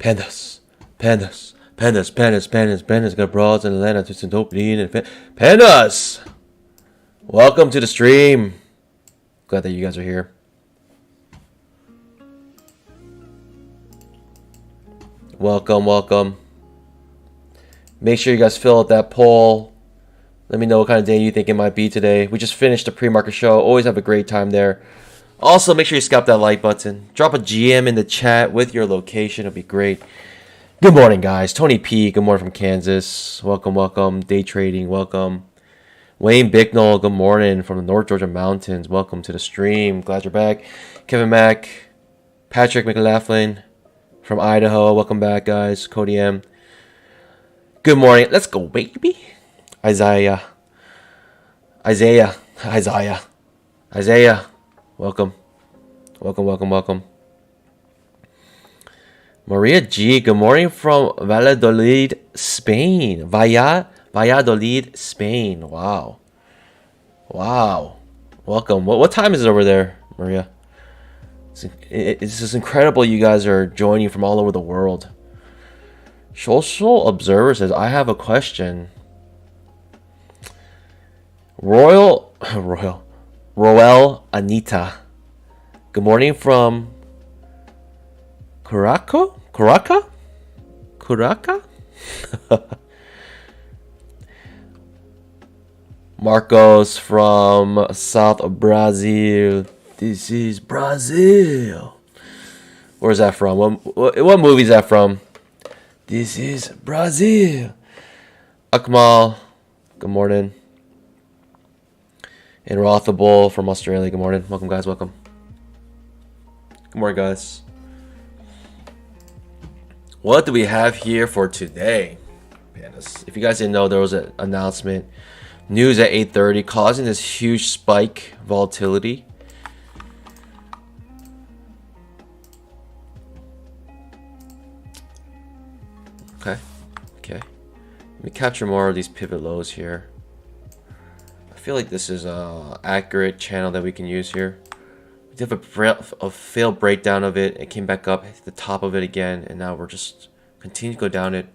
Pandas, pandas, pandas, pandas, pandas, pandas. Got broads in Atlanta to St. Opening and pandas. Welcome to the stream. Glad that you guys are here. Welcome, welcome. Make sure you guys fill out that poll. Let me know what kind of day you think it might be today. We just finished the pre-market show. Always have a great time there. Also, make sure you scalp that like button. Drop a GM in the chat with your location. It'll be great. Good morning, guys. Tony P. Good morning from Kansas. Welcome, welcome. Day trading. Welcome. Wayne Bicknell. Good morning from the North Georgia mountains. Welcome to the stream. Glad you're back. Kevin Mack. Patrick McLaughlin from Idaho. Welcome back, guys. Cody M. Good morning. Let's go, baby. Isaiah. Welcome. Welcome, welcome, welcome. Maria G. Good morning from Valladolid, Spain. Valladolid, Spain. Wow. Wow. Welcome. What time is it over there, Maria? It's just incredible you guys are joining from all over the world. Social Observer says, I have a question. Royal Anita. Good morning from Curaca? Marcos from South Brazil. This is Brazil. Where's that from? What movie is that from? This is Brazil. Akmal, good morning. And Rothable from Australia, good morning. Welcome, guys, welcome. Good morning, guys. What do we have here for today? Pandas. If you guys didn't know, there was an announcement. News at 8:30 causing this huge spike volatility. Okay. Let me capture more of these pivot lows here. I feel like this is an accurate channel that we can use here. We did have a failed breakdown of it. It came back up, hit the top of it again, and now we're just continuing to go down it.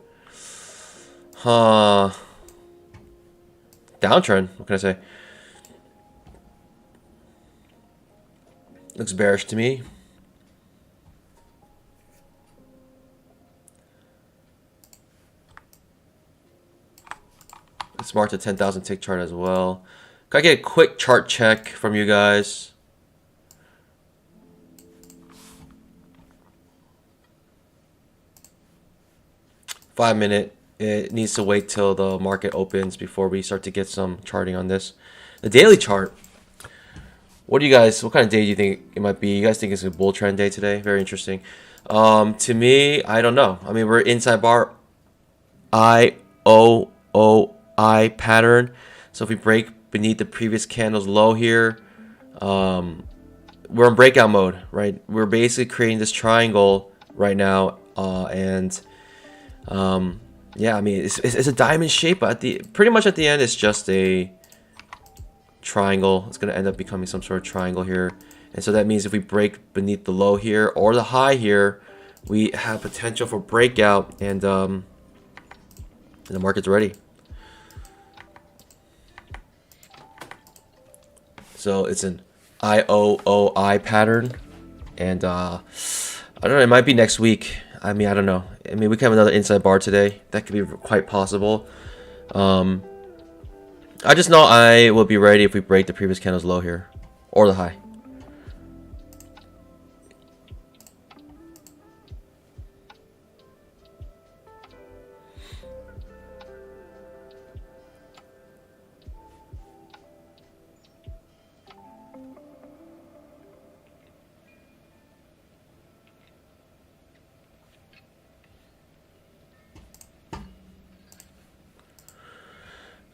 Downtrend, what can I say? Looks bearish to me. Let's mark the 10,000 tick chart as well. Gotta get a quick chart check from you guys. Five minute. It needs to wait till the market opens before we start to get some charting on this. The daily chart. What kind of day do you think it might be? You guys think it's a bull trend day today? Very interesting. To me, I don't know. I mean, we're inside bar I pattern. So if we break beneath the previous candle's low here, we're in breakout mode, right? We're basically creating this triangle right now, yeah, I mean, it's a diamond shape, but pretty much at the end, it's just a triangle. It's going to end up becoming some sort of triangle here. And so that means if we break beneath the low here or the high here, we have potential for breakout, and the market's ready. So it's an IOOI pattern, and I don't know, it might be next week. I mean, I don't know. I mean, we could have another inside bar today. That could be quite possible. I just know I will be ready if we break the previous candle's low here or the high.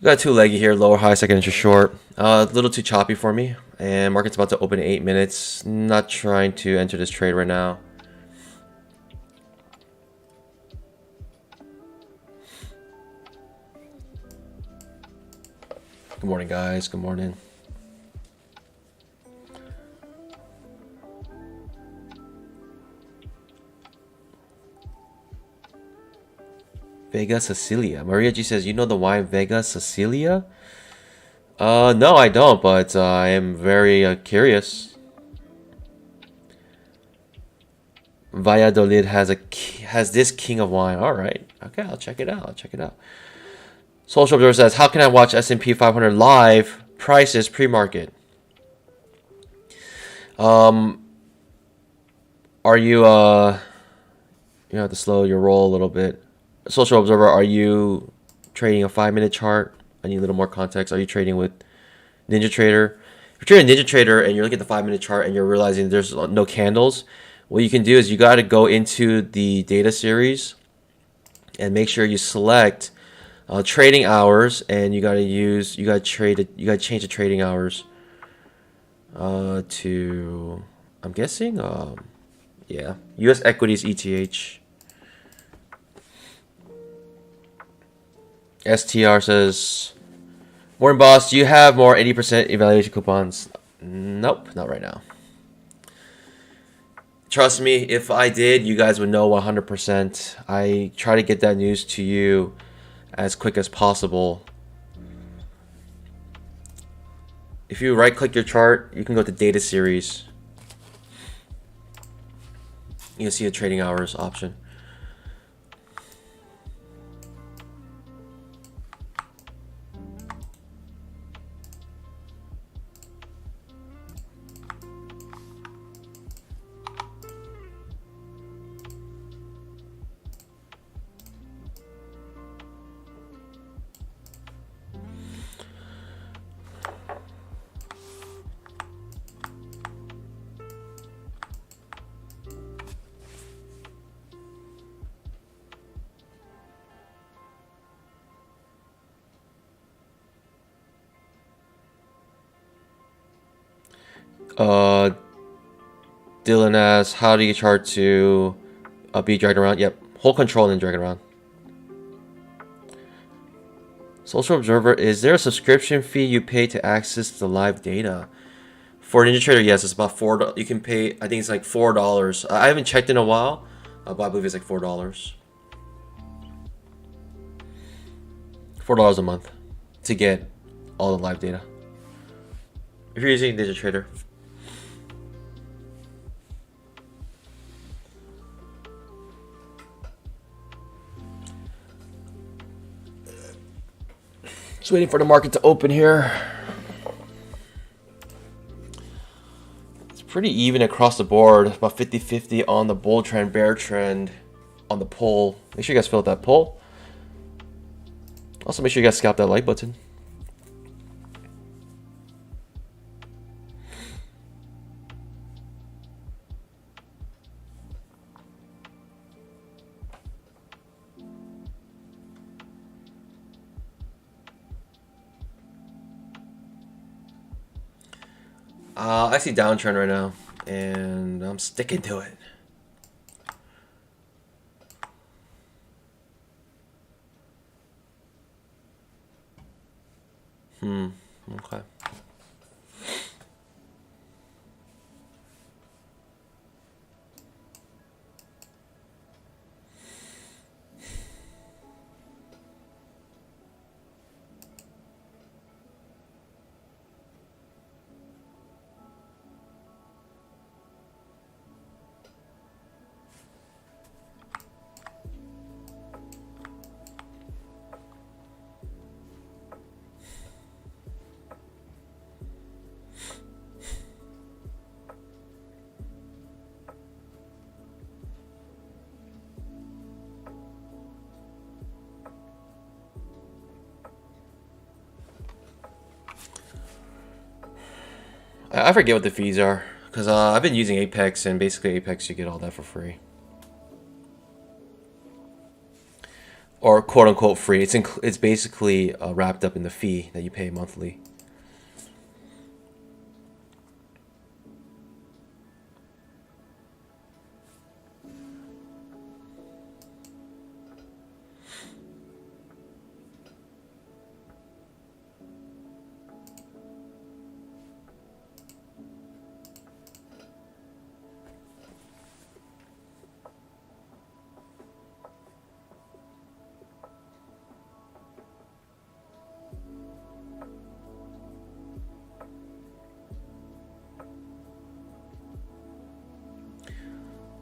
Got two leggy here, lower high, second inch short. A little too choppy for me, and market's about to open in 8 minutes. Not trying to enter this trade right now. Good morning, guys. Good morning. Vega Cecilia. Maria G says, you know the wine Vega Cecilia? No, I don't, but I am very curious. Valladolid has this king of wine. All right. Okay, I'll check it out. I'll check it out. Social Observer says, how can I watch S&P 500 live prices pre-market? Are you you have to slow your roll a little bit. Social Observer, are you trading a 5-minute chart? I need a little more context. Are you trading with NinjaTrader? If you're trading NinjaTrader and you're looking at the 5-minute chart and you're realizing there's no candles, what you can do is you got to go into the data series and make sure you select trading hours, and you got to change the trading hours to, I'm guessing, yeah, U.S. equities ETH. STR says, morning boss, do you have more 80% evaluation coupons? Nope, not right now. Trust me, if I did, you guys would know 100%. I try to get that news to you as quick as possible. If you right click your chart, you can go to data series. You'll see a trading hours option. Dylan asks, how do you chart to be dragged around? Yep, hold control and drag it around. Social Observer, is there a subscription fee you pay to access the live data? For NinjaTrader, yes, it's about $4. You can pay, I think it's like $4. I haven't checked in a while, but I believe it's like $4. $4 a month to get all the live data. If you're using NinjaTrader. Just waiting for the market to open here. It's pretty even across the board. About 50-50 on the bull trend, bear trend on the pull. Make sure you guys fill out that pull. Also, make sure you guys scalp that like button. I see downtrend right now, and I'm sticking to it. Okay. I forget what the fees are, because I've been using Apex, and basically Apex, you get all that for free. Or quote-unquote free. It's basically wrapped up in the fee that you pay monthly.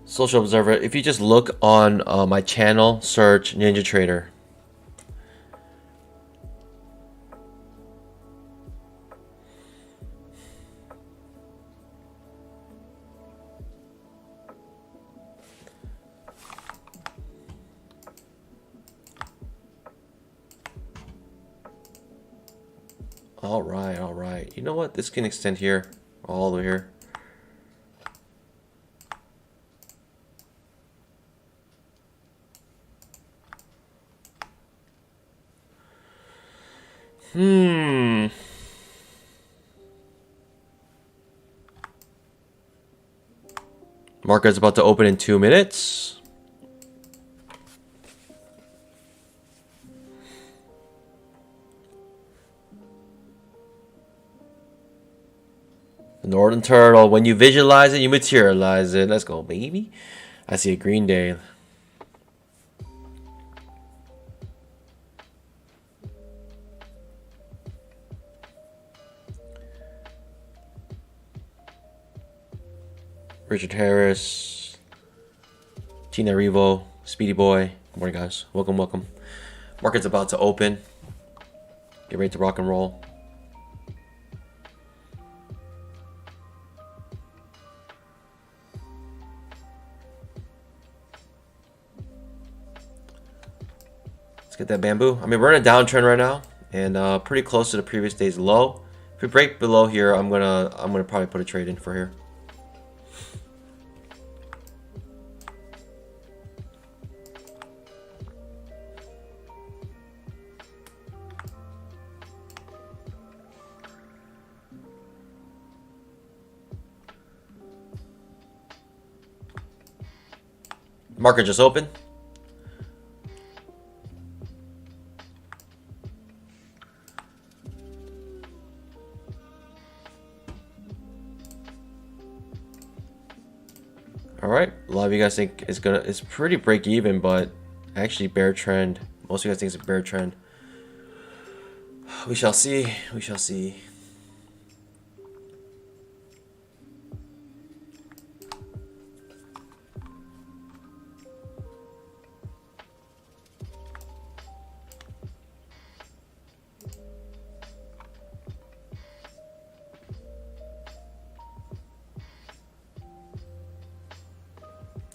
Social Observer. If you just look on my channel, search Ninja Trader. All right, all right. You know what? This can extend here, all the way here. Market's about to open in 2 minutes. The Northern Turtle. When you visualize it, you materialize it. Let's go, baby. I see a green day. Richard Harris, Tina Revo, Speedy Boy. Good morning, guys. Welcome, welcome. Market's about to open. Get ready to rock and roll. Let's get that bamboo. I mean, we're in a downtrend right now, and pretty close to the previous day's low. If we break below here, I'm gonna probably put a trade in for here. Market just opened. All right, a lot of you guys think it's pretty break even, but actually bear trend. Most of you guys think it's a bear trend. We shall see. We shall see.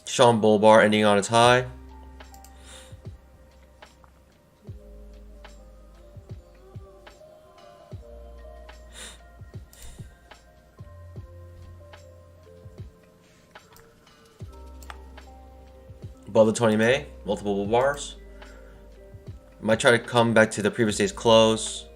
Sean Bull bar ending on its high. Above the 20 MA, multiple bull bars. Might try to come back to the previous day's close.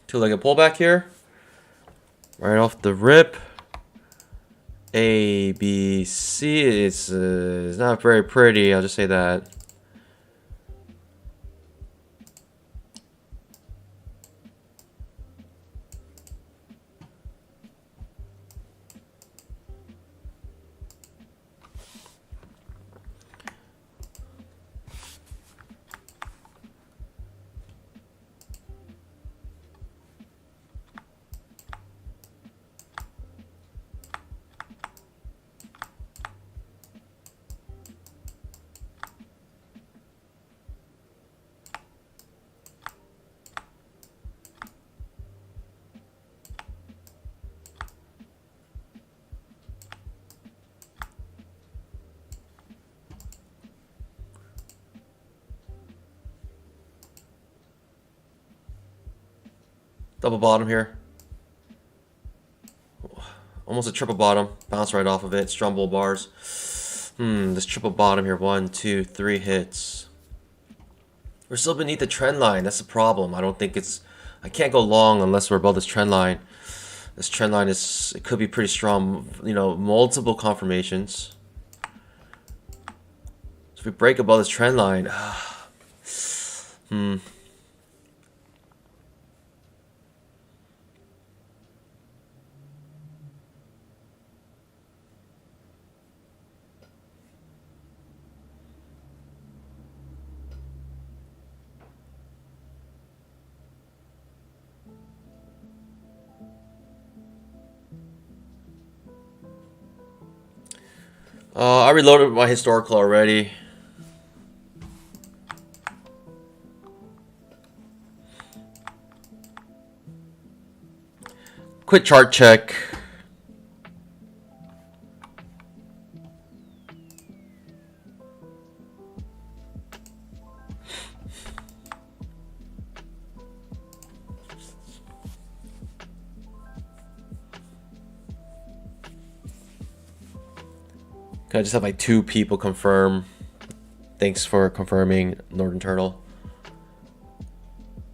Two-legged pullback here. Right off the rip. A, B, C. It's not very pretty. I'll just say that. Double bottom here. Almost a triple bottom. Bounce right off of it. Strong bull bars. This triple bottom here. 1, 2, 3 hits. We're still beneath the trend line. That's the problem. I don't think it's... I can't go long unless we're above this trend line. This trend line is... It could be pretty strong. You know, multiple confirmations. So if we break above this trend line... I reloaded my historical already. Quick chart check. I just have like 2 people confirm. Thanks for confirming, Northern Turtle.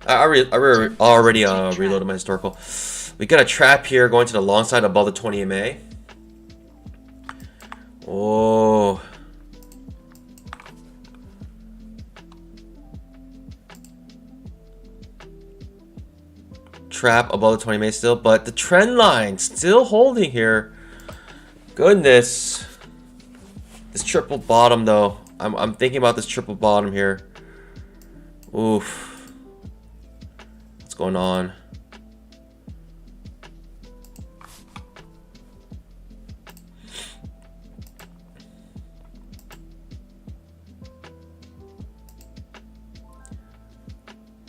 I already reloaded my historical. We got a trap here going to the long side above the 20 MA. Oh. Trap above the 20 MA still, but the trend line still holding here. Goodness. This triple bottom though. I'm thinking about this triple bottom here. Oof. What's going on?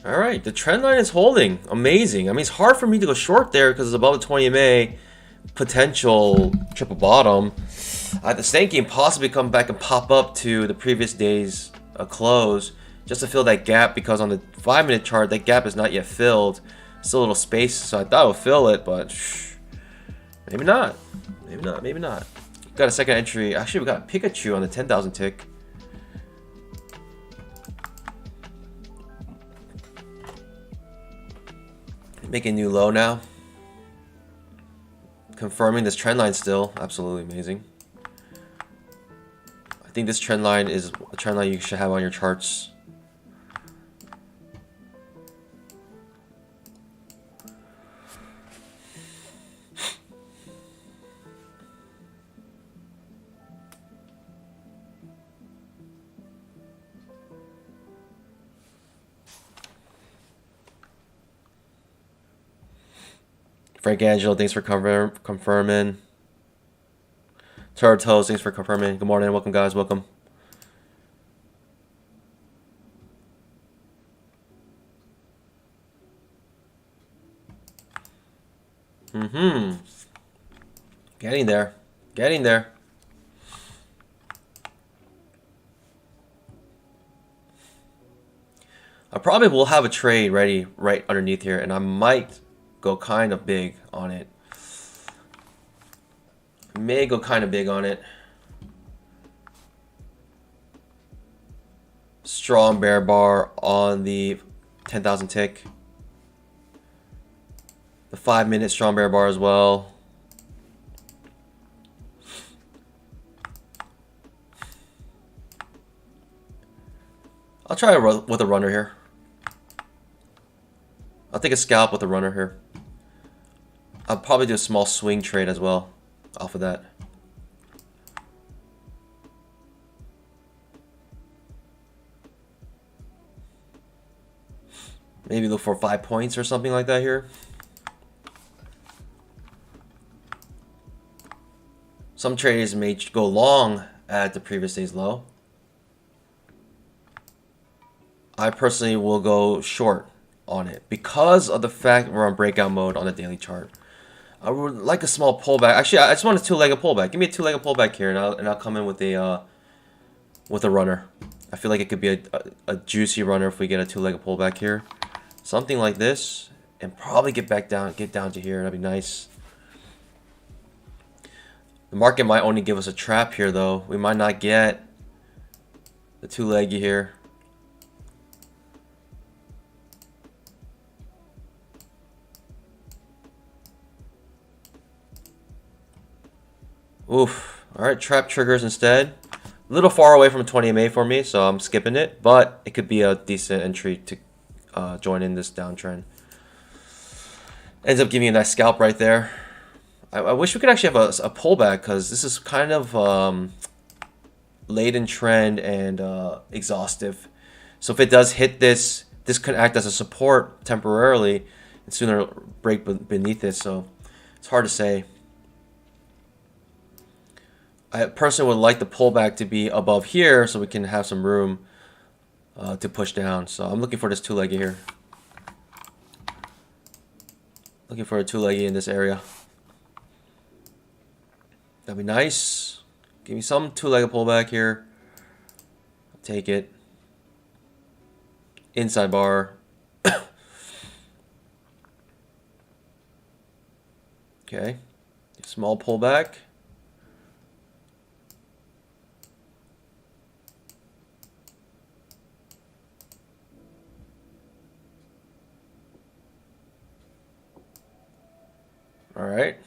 All right, the trend line is holding. Amazing. I mean, it's hard for me to go short there because it's above the 20 MA. Potential triple bottom. The same game possibly come back and pop up to the previous day's close just to fill that gap, because on the 5-minute chart that gap is not yet filled. Still a little space, so I thought it would fill it, but maybe not. Maybe not. Maybe not. Got a second entry. Actually, we got Pikachu on the 10,000 tick. Making new low now. Confirming this trend line still. Absolutely amazing. I think this trend line is a trend line you should have on your charts. Frank Angelo, thanks for confirming. Turtles, thanks for confirming. Good morning, welcome guys, welcome. Getting there. Getting there. I probably will have a trade ready right underneath here, and I might go kind of big on it. May go kind of big on it. Strong bear bar on the 10,000 tick. The 5-minute strong bear bar as well. I'll try with a runner here. I'll take a scalp with a runner here. I'll probably do a small swing trade as well off of that. Maybe look for 5 points or something like that here. Some traders may go long at the previous day's low. I personally will go short on it because of the fact we're on breakout mode on the daily chart. I would like a small pullback. Actually, I just want a 2-legged pullback. Give me a 2-legged pullback here, and I'll come in with a runner. I feel like it could be a juicy runner if we get a 2-legged pullback here, something like this, and probably get down to here. That'd be nice. The market might only give us a trap here, though. We might not get the two-leggy here. Oof. Alright, trap triggers instead. A little far away from 20 MA for me, so I'm skipping it. But it could be a decent entry to join in this downtrend. Ends up giving me a nice scalp right there. I wish we could actually have a pullback, because this is kind of late in trend and exhaustive. So if it does hit this, this could act as a support temporarily and sooner break beneath it. So it's hard to say. I personally would like the pullback to be above here so we can have some room to push down. So I'm looking for this two-leggy here. Looking for a two-leggy in this area. That'd be nice. Give me some two-legged pullback here. I'll take it. Inside bar. Okay. Small pullback. All right.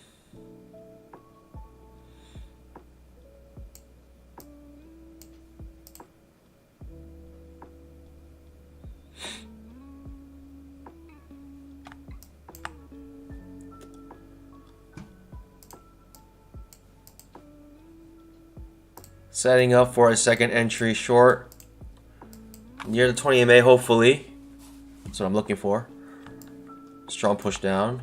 Setting up for a second entry short near the 20 MA, hopefully. That's what I'm looking for. Strong push down.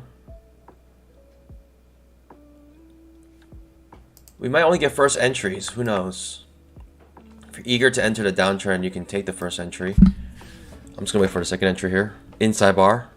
We might only get first entries. Who knows? If you're eager to enter the downtrend, you can take the first entry. I'm just going to wait for the second entry here. Inside bar.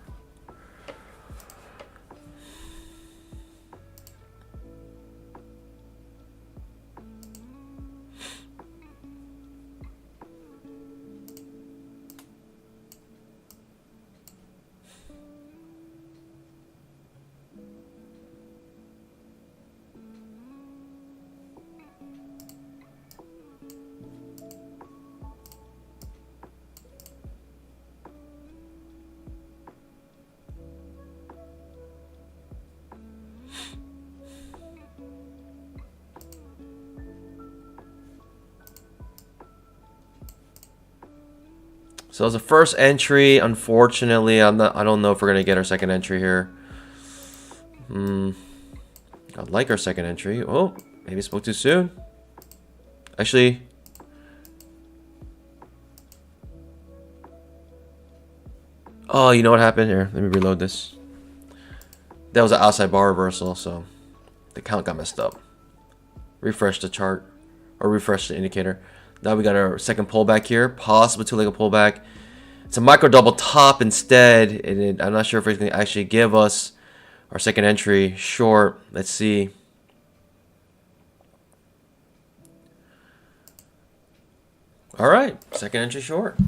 So as a first entry, unfortunately, I don't know if we're gonna get our second entry here. I'd like our second entry. Oh, maybe I spoke too soon. Actually, oh, you know what happened here? Let me reload this. That was an outside bar reversal, so the count got messed up. Refresh the chart, or refresh the indicator. Now we got our second pullback here, possible two-legged pullback. It's a micro double top instead, and I'm not sure if it's going to actually give us our second entry short. Let's see. All right, second entry short.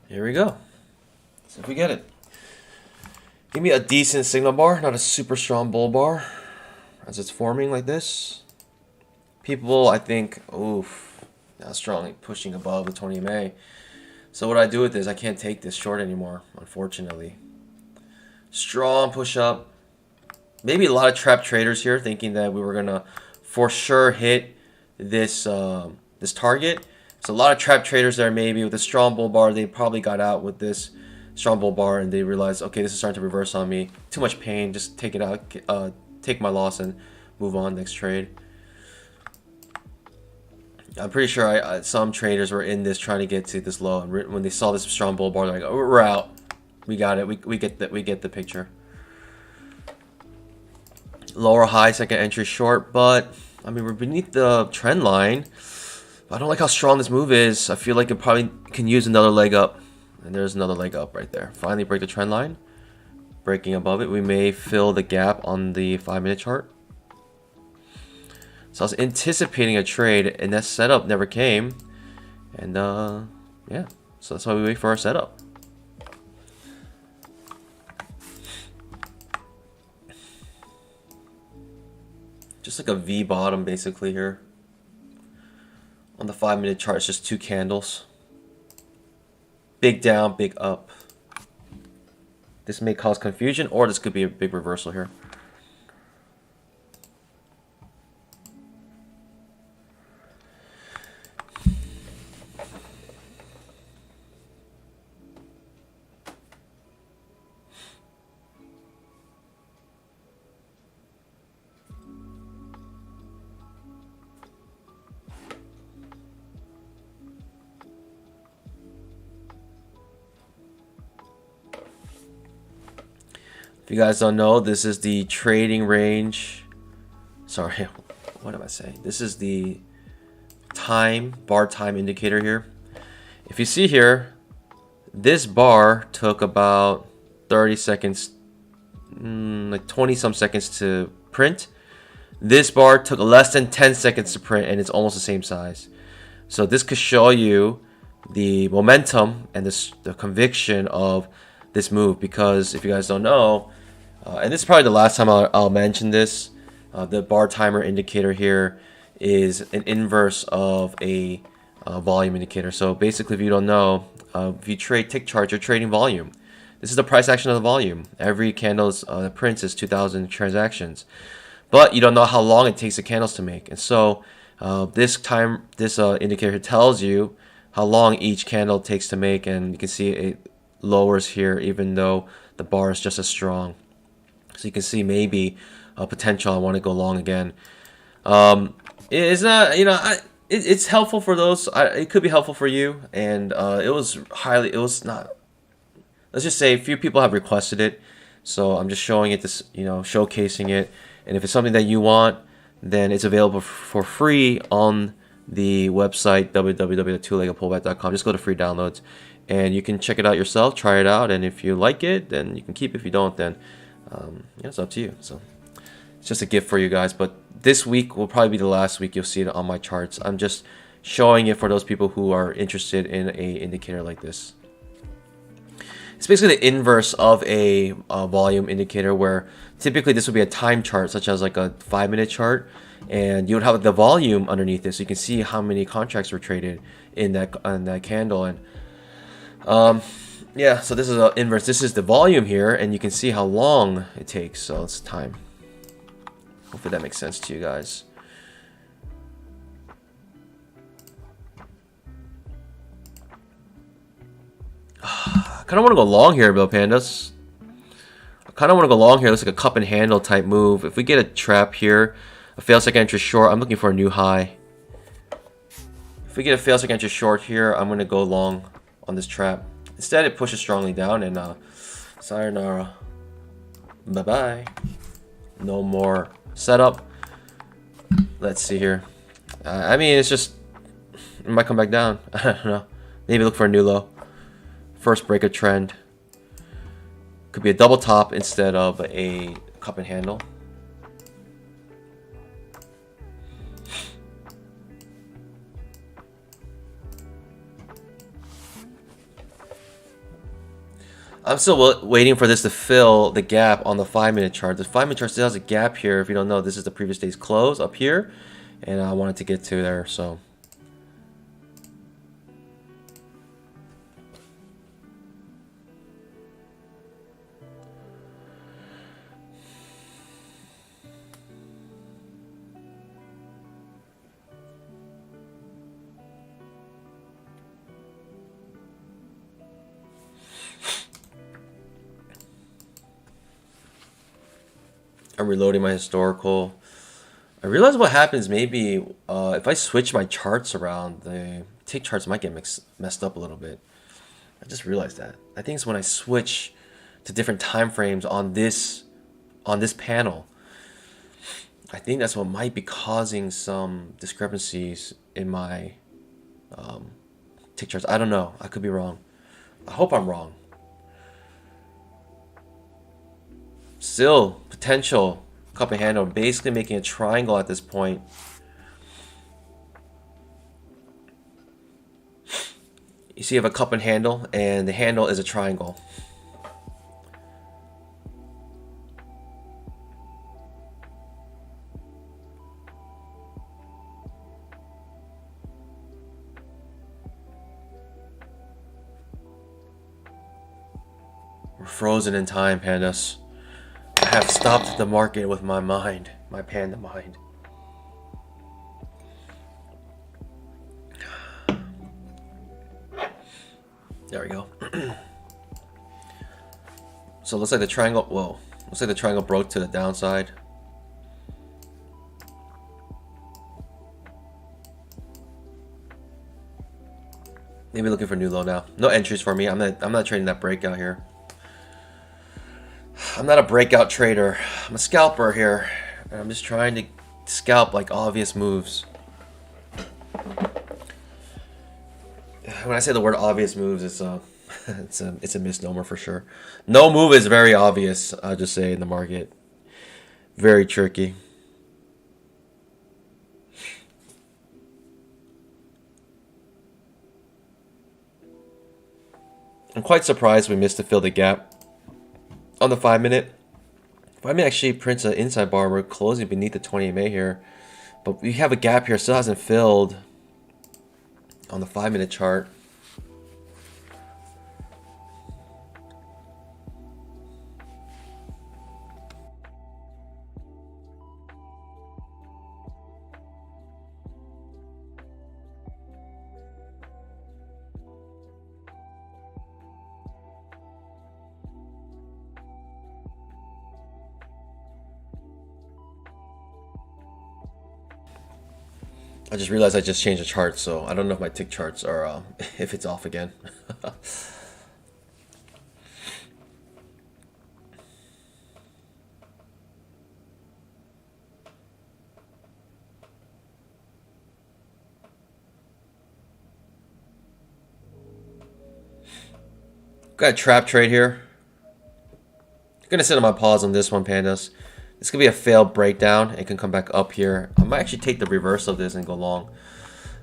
Here we go. See if we get it. Give me a decent signal bar, not a super strong bull bar, as it's forming like this. People, I think, oof, now strongly pushing above the 20 MA. So what I do with this, I can't take this short anymore, unfortunately. Strong push up. Maybe a lot of trap traders here thinking that we were gonna for sure hit this this target. So a lot of trap traders there, maybe with a strong bull bar, they probably got out with this strong bull bar and they realized, okay, this is starting to reverse on me. Too much pain, just take it out, take my loss and move on next trade. I'm pretty sure some traders were in this trying to get to this low, and when they saw this strong bull bar, they're like, "Oh, we're out. We got it. We get the picture." Lower high, second entry short, but I mean we're beneath the trend line. I don't like how strong this move is. I feel like it probably can use another leg up, and there's another leg up right there. Finally break the trend line, breaking above it. We may fill the gap on the 5-minute chart. So I was anticipating a trade, and that setup never came. And yeah, so that's why we wait for our setup. Just like a V bottom basically here. On the 5-minute chart, it's just 2 candles. Big down, big up. This may cause confusion, or this could be a big reversal here. If you guys don't know, this is the trading range. Sorry, what am I saying? This is the bar time indicator here. If you see here, this bar took about 30 seconds, like 20 some seconds to print. This bar took less than 10 seconds to print, and it's almost the same size. So this could show you the momentum and the conviction of this move, because if you guys don't know, and this is probably the last time I'll mention this, the bar timer indicator here is an inverse of a volume indicator. So basically, if you don't know, if you trade tick charts, you're trading volume. This is the price action of the volume. Every candle's prints is 2,000 transactions, but you don't know how long it takes the candles to make. And so this indicator tells you how long each candle takes to make, and you can see it lowers here even though the bar is just as strong. So you can see maybe a potential I want to go long again. It's not, it's helpful for those. It could be helpful for you, and it was not. Let's just say a few people have requested it, so I'm just showing it, showcasing it. And if it's something that you want, then it's available for free on the website www.twoleggedpullback.com. Just go to free downloads, and you can check it out yourself, try it out, and if you like it, then you can keep it. If you don't, then it's up to you. So it's just a gift for you guys. But this week will probably be the last week you'll see it on my charts. I'm just showing it for those people who are interested in a indicator like this. It's basically the inverse of a volume indicator, where typically this would be a time chart, such as like a 5-minute chart, and you would have the volume underneath this, so you can see how many contracts were traded in that candle. And yeah, so this is an inverse. This is the volume here, and you can see how long it takes. So it's time. Hopefully that makes sense to you guys. I kind of want to go long here, Bill Pandas. I kind of want to go long here. It looks like a cup and handle type move. If we get a trap here, a fail second entry short, I'm looking for a new high. If we get a fail second entry short here, I'm going to go long on this trap. Instead, it pushes strongly down, and sayonara. Bye-bye. No more setup. Let's see here. I mean, it's just, it might come back down. I don't know. Maybe look for a new low. First break of trend. Could be a double top instead of a cup and handle. I'm still waiting for this to fill the gap on the 5-minute chart. The 5-minute chart still has a gap here. If you don't know, this is the previous day's close up here, and I wanted to get to there. So I'm reloading my historical. I realize what happens maybe if I switch my charts around, the tick charts might get messed up a little bit. I just realized that. I think it's when I switch to different time frames on this panel. I think that's what might be causing some discrepancies in my tick charts. I don't know. I could be wrong. I hope I'm wrong. Still potential cup and handle, basically making a triangle at this point. You see, you have a cup and handle, and the handle is a triangle. We're frozen in time, pandas. I have stopped the market with my mind, my panda mind. There we go. So it looks like the triangle, whoa, looks like the triangle broke to the downside. Maybe looking for new low now. No entries for me. I'm not trading that breakout here. I'm not a breakout trader. I'm a scalper here. And I'm just trying to scalp like obvious moves. When I say the word obvious moves, it's a misnomer for sure. No move is very obvious, I'll just say, in the market. Very tricky. I'm quite surprised we missed to fill the gap on the 5-minute. 5-minute actually prints an inside bar. We're closing beneath the 20 MA here. But we have a gap here, still hasn't filled on the 5-minute chart. I just realized I just changed the chart, so I don't know if my tick charts are, if it's off again. Got a trap trade here. I'm gonna sit on my pause on this one, pandas. This could be a failed breakdown. It can come back up here. I might actually take the reverse of this and go long.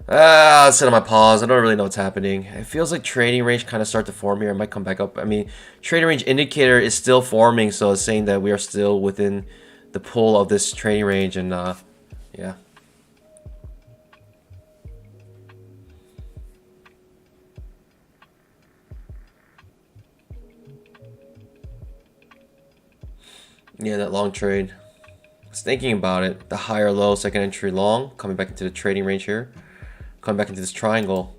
I'll sit on my pause. I don't really know what's happening. It feels like trading range kind of start to form here. It might come back up. I mean, trading range indicator is still forming, so it's saying that we are still within the pull of this trading range, and yeah. Yeah, that long trade. I was thinking about it. The higher low, second entry long, coming back into the trading range here. Coming back into this triangle.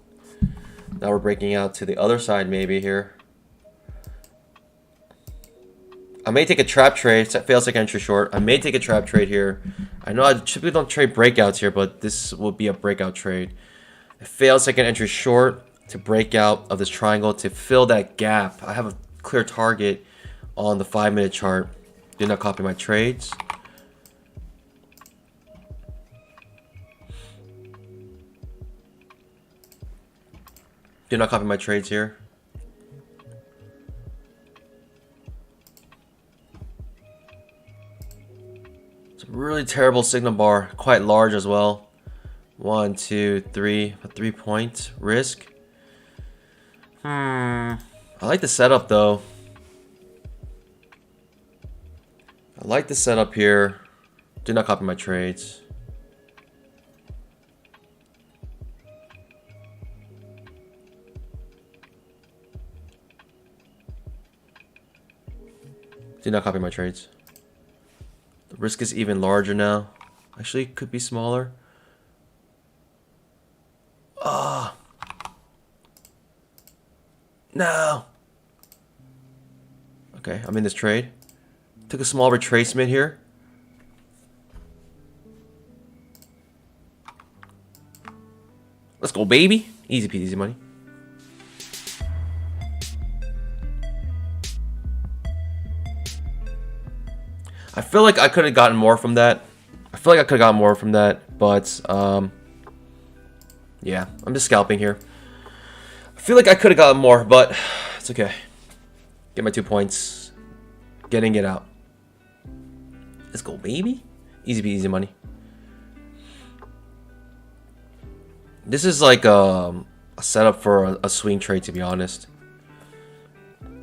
Now we're breaking out to the other side maybe here. I may take a trap trade. Failed second entry short. I may take a trap trade here. I know I typically don't trade breakouts here, but this will be a breakout trade. I failed second entry short to break out of this triangle to fill that gap. I have a clear target on the 5-minute chart. Do not copy my trades. Do not copy my trades here. It's a really terrible signal bar, quite large as well. 1, 2, 3, a 3-point risk. I like the setup though. I like the setup here. Do not copy my trades. Do not copy my trades. The risk is even larger now. Actually, it could be smaller. Ah. No. Okay, I'm in this trade. Took a small retracement here. Let's go, baby. Easy peasy, easy money. I feel like I could have gotten more from that. But yeah, I'm just scalping here. I feel like I could have gotten more, but it's okay. Get my 2 points. Getting it out. Let's go, baby. Easy peasy money. This is like a setup for a swing trade, to be honest.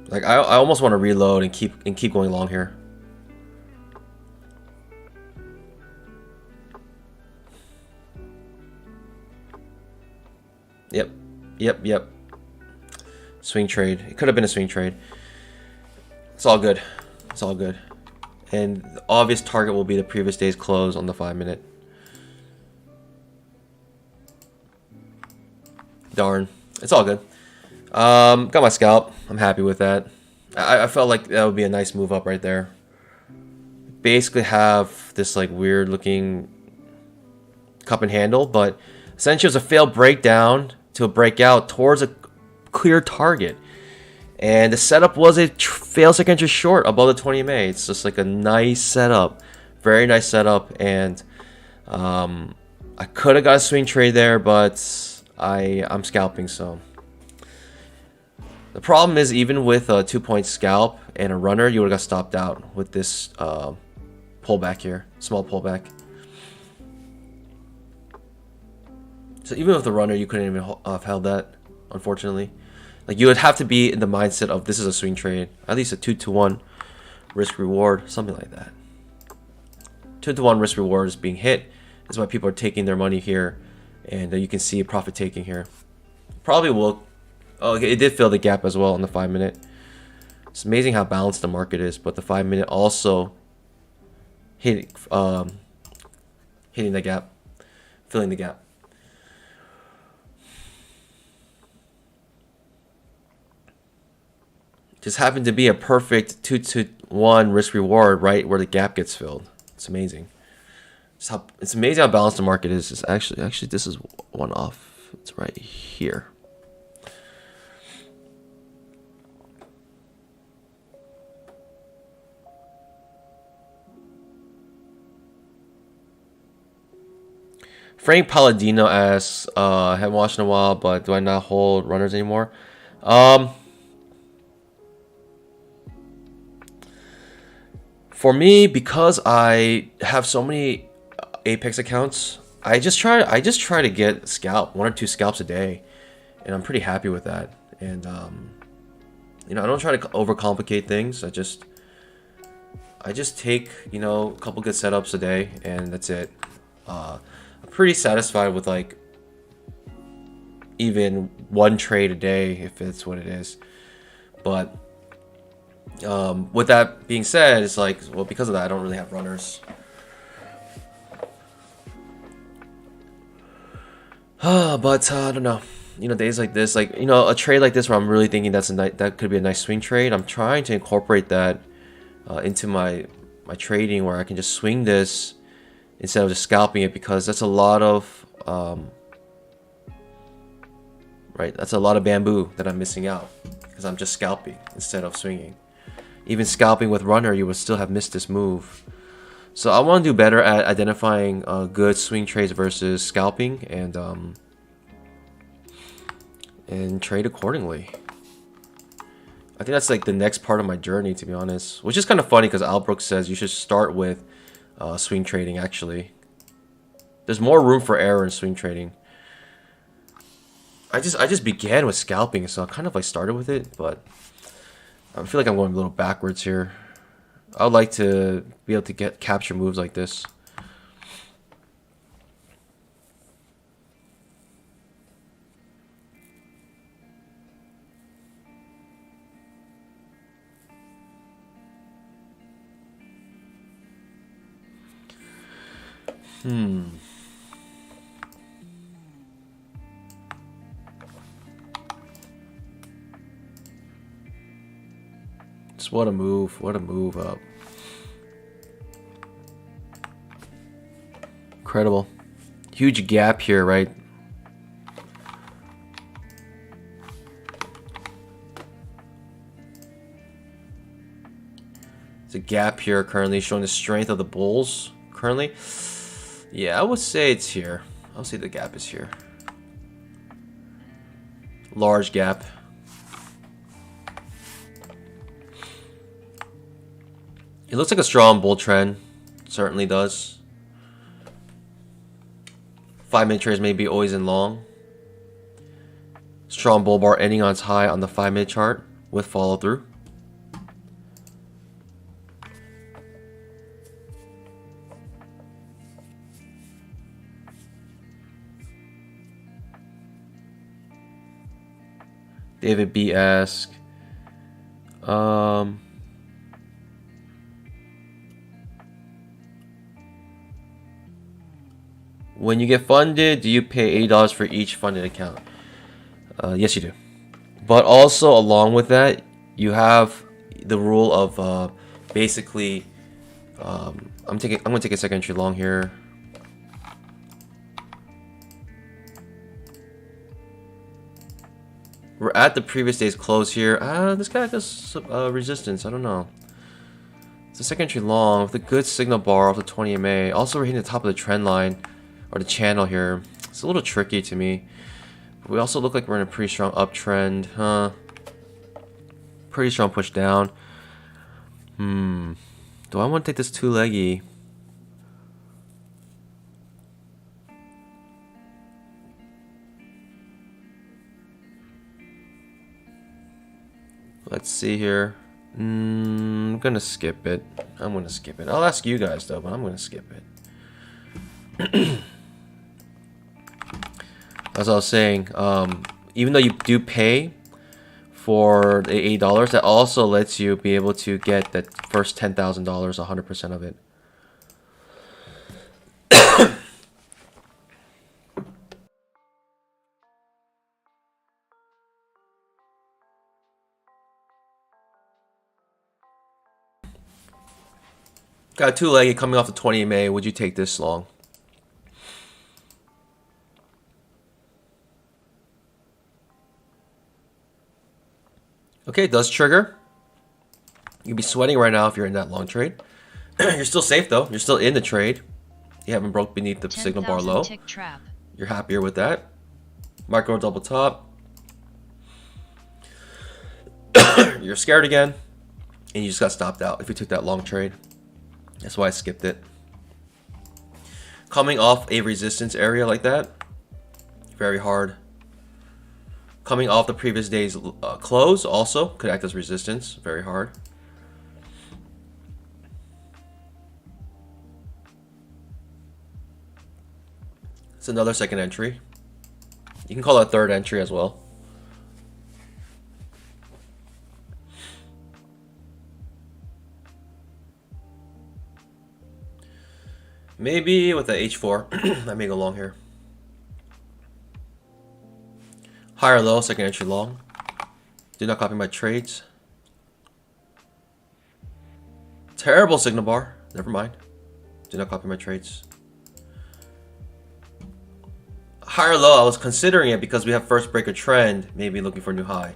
Like I almost want to reload and keep going long here. Yep. Swing trade. It could have been a swing trade. It's all good. It's all good. And the obvious target will be the previous day's close on the 5-minute. Darn. It's all good. Got my scalp. I'm happy with that. I felt like that would be a nice move up right there. Basically have this like weird looking cup and handle, but essentially it was a failed breakdown to a breakout towards a clear target. And the setup was a failed second entry short above the 20 MA. It's just like a nice setup. Very nice setup. And I could have got a swing trade there, but I'm scalping, so. The problem is, even with a 2-point scalp and a runner, you would have got stopped out with this pullback here. Small pullback. So even with the runner, you couldn't even have held that, unfortunately. Like, you would have to be in the mindset of this is a swing trade. At least a 2-to-1 risk reward, something like that. 2-to-1 risk reward is being hit. That's why people are taking their money here. And you can see profit taking here. Probably will. Oh, okay, it did fill the gap as well on the 5-minute. It's amazing how balanced the market is, but the 5-minute also hitting the gap, filling the gap. Just happened to be a perfect 2-to-1 risk reward right where the gap gets filled. It's amazing. It's amazing how balanced the market is. It's actually this is one off. It's right here. Frank Palladino asks, haven't watched in a while, but do I not hold runners anymore? For me, because I have so many Apex accounts, I just try to get scalp 1 or 2 scalps a day, and I'm pretty happy with that. And you know, I don't try to overcomplicate things. I just take, you know, a couple good setups a day, and that's it. I'm pretty satisfied with like even 1 trade a day if it's what it is. But with that being said, it's like, well, because of that, I don't really have runners. But I don't know. You know, days like this, like, you know, a trade like this where I'm really thinking that could be a nice swing trade. I'm trying to incorporate that into my trading, where I can just swing this instead of just scalping it, because that's a lot of right. That's a lot of bamboo that I'm missing out because I'm just scalping instead of swinging. Even scalping with runner, you would still have missed this move. So I want to do better at identifying good swing trades versus scalping, and trade accordingly. I think that's like the next part of my journey, to be honest. Which is kind of funny because Albrook says you should start with swing trading. Actually, there's more room for error in swing trading. I just began with scalping, so I kind of like started with it, but I feel like I'm going a little backwards here. I would like to be able to capture moves like this. Just what a move up. Incredible. Huge gap here, right? There's a gap here currently showing the strength of the bulls currently. Yeah, I would say it's here. I'll say the gap is here. Large gap. It looks like a strong bull trend. Certainly does. 5-minute trades may be always in long. Strong bull bar ending on its high on the 5-minute chart with follow through. David B asks, When you get funded, do you pay $80 for each funded account? Yes, you do. But also along with that, you have the rule of basically. I'm gonna take a second entry long here. We're at the previous day's close here. This guy does resistance. I don't know. It's a second entry long with a good signal bar off the 20 MA. Also, we're hitting the top of the trend line or the channel here. It's a little tricky to me. But we also look like we're in a pretty strong uptrend, huh? Pretty strong push down. Do I want to take this two leggy? Let's see here. I'm gonna skip it. I'll ask you guys though, but I'm gonna skip it. As I was saying, even though you do pay for the $80, that also lets you be able to get that first $10,000, 100% of it. Got a two-leggy coming off the 20 MA. Would you take this long? Okay, it does trigger. You'd be sweating right now if you're in that long trade. You're still safe though. You're still in the trade. You haven't broke beneath the signal bar low. You're happier with that. Micro double top. You're scared again. And you just got stopped out if you took that long trade. That's why I skipped it. Coming off a resistance area like that, very hard. Coming off the previous day's close also could act as resistance, very hard. It's another second entry. You can call it a third entry as well. Maybe with the H4, I may go long here. Higher low, second entry long. Do not copy my trades. Terrible signal bar. Never mind. Do not copy my trades. Higher low, I was considering it because we have first break of trend, maybe looking for a new high.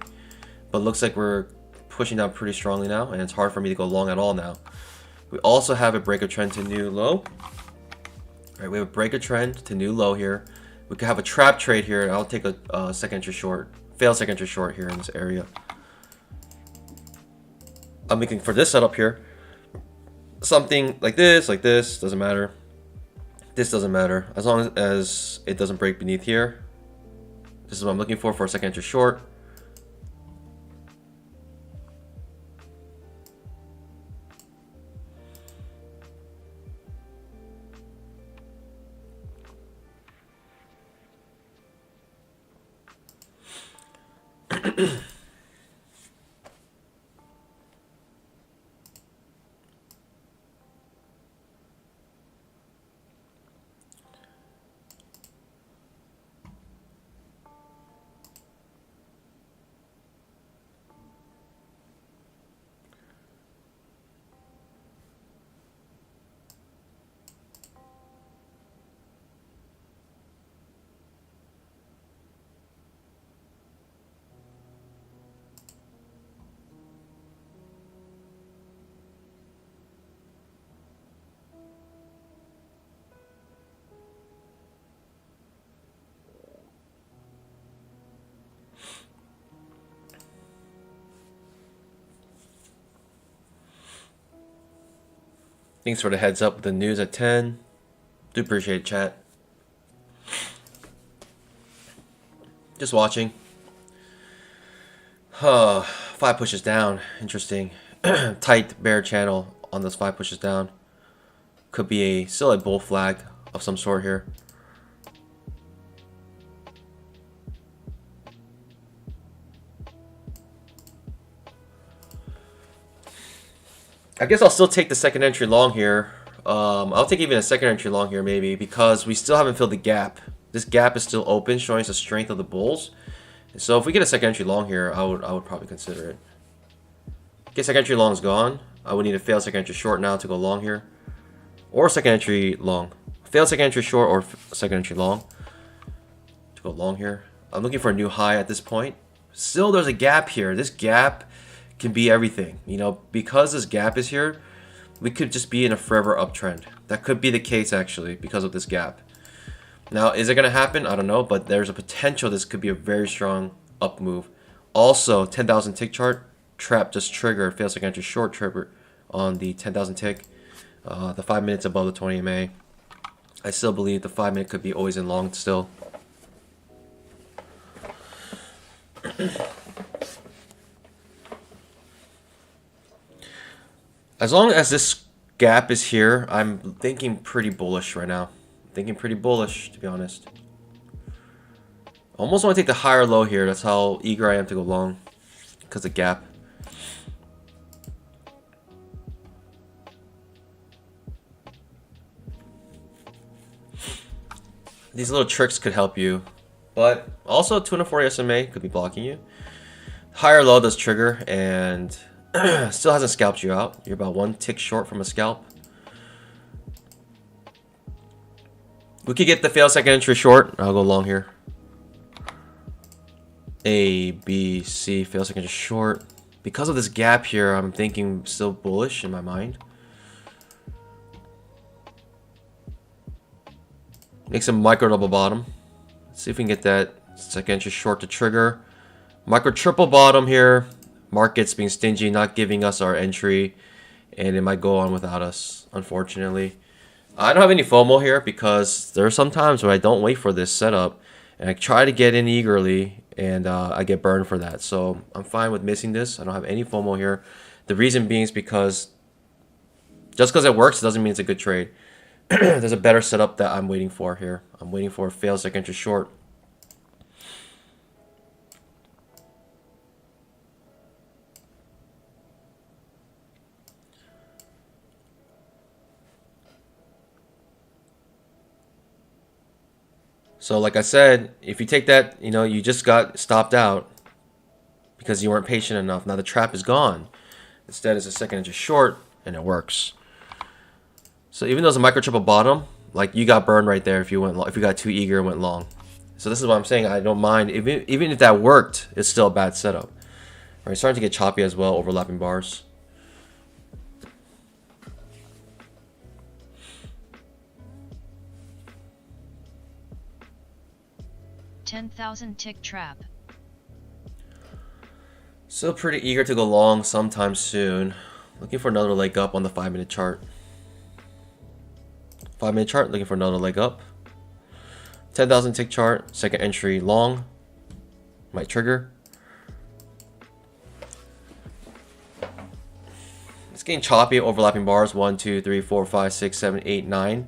But it looks like we're pushing down pretty strongly now, and it's hard for me to go long at all now. We also have a break of trend to new low. All right, we have a break of trend to new low here. We could have a trap trade here, and I'll take a second entry short, fail second entry short here in this area. I'm looking for this setup here. Something like this, doesn't matter. This doesn't matter. As long as it doesn't break beneath here. This is what I'm looking for a second entry short. Thanks for the heads up with the news at 10. Do appreciate it, chat. Just watching. 5 pushes down. Interesting. Tight bear channel on those 5 pushes down. Could be still a bull flag of some sort here. I guess I'll still take the second entry long here. I'll take even a second entry long here maybe because we still haven't filled the gap. This gap is still open, showing us the strength of the bulls. So if we get a second entry long here, I would probably consider it. Okay, second entry long is gone. I would need to fail second entry short now to go long here, or second entry long. Fail second entry short or second entry long to go long here. I'm looking for a new high at this point. Still, there's a gap here. This gap can be everything. You know, because this gap is here, we could just be in a forever uptrend. That could be the case actually because of this gap. Now, is it going to happen? I don't know, but there's a potential this could be a very strong up move. Also, 10,000 tick chart, trap just triggered, fails second entry short trigger on the 10,000 tick. The 5 minutes above the 20 MA. I still believe the 5 minute could be always in long still. As long as this gap is here, I'm thinking pretty bullish right now. Thinking pretty bullish, to be honest. Almost want to take the higher low here. That's how eager I am to go long. Because of the gap. These little tricks could help you. But also 240 SMA could be blocking you. Higher low does trigger and still hasn't scalped you out. You're about one tick short from a scalp. We could get the fail second entry short. I'll go long here. A, B, C, fail second entry short. Because of this gap here, I'm thinking still bullish in my mind. Make some micro double bottom. Let's see if we can get that second entry short to trigger. Micro triple bottom here. Markets being stingy, not giving us our entry. And it might go on without us, unfortunately. I don't have any FOMO here because there are some times when I don't wait for this setup and I try to get in eagerly and I get burned for that. So I'm fine with missing this. I don't have any FOMO here. The reason being is because just because it works doesn't mean it's a good trade. There's a better setup that I'm waiting for here. I'm waiting for a fail second entry short. So like I said, if you take that, you know, you just got stopped out because you weren't patient enough. Now the trap is gone. Instead, it's a second entry short, and it works. So even though it's a micro triple bottom, like you got burned right there if you went long, if you got too eager and went long. So this is what I'm saying. I don't mind even if that worked, it's still a bad setup. All right, starting to get choppy as well, overlapping bars. $10,000 tick trap. Still pretty eager to go long sometime soon. Looking for another leg up on the 5 minute chart. 5 minute chart, looking for another leg up. 10,000 tick chart, second entry long. Might trigger. It's getting choppy, overlapping bars. 1, 2, 3, 4, 5, 6, 7, 8, 9.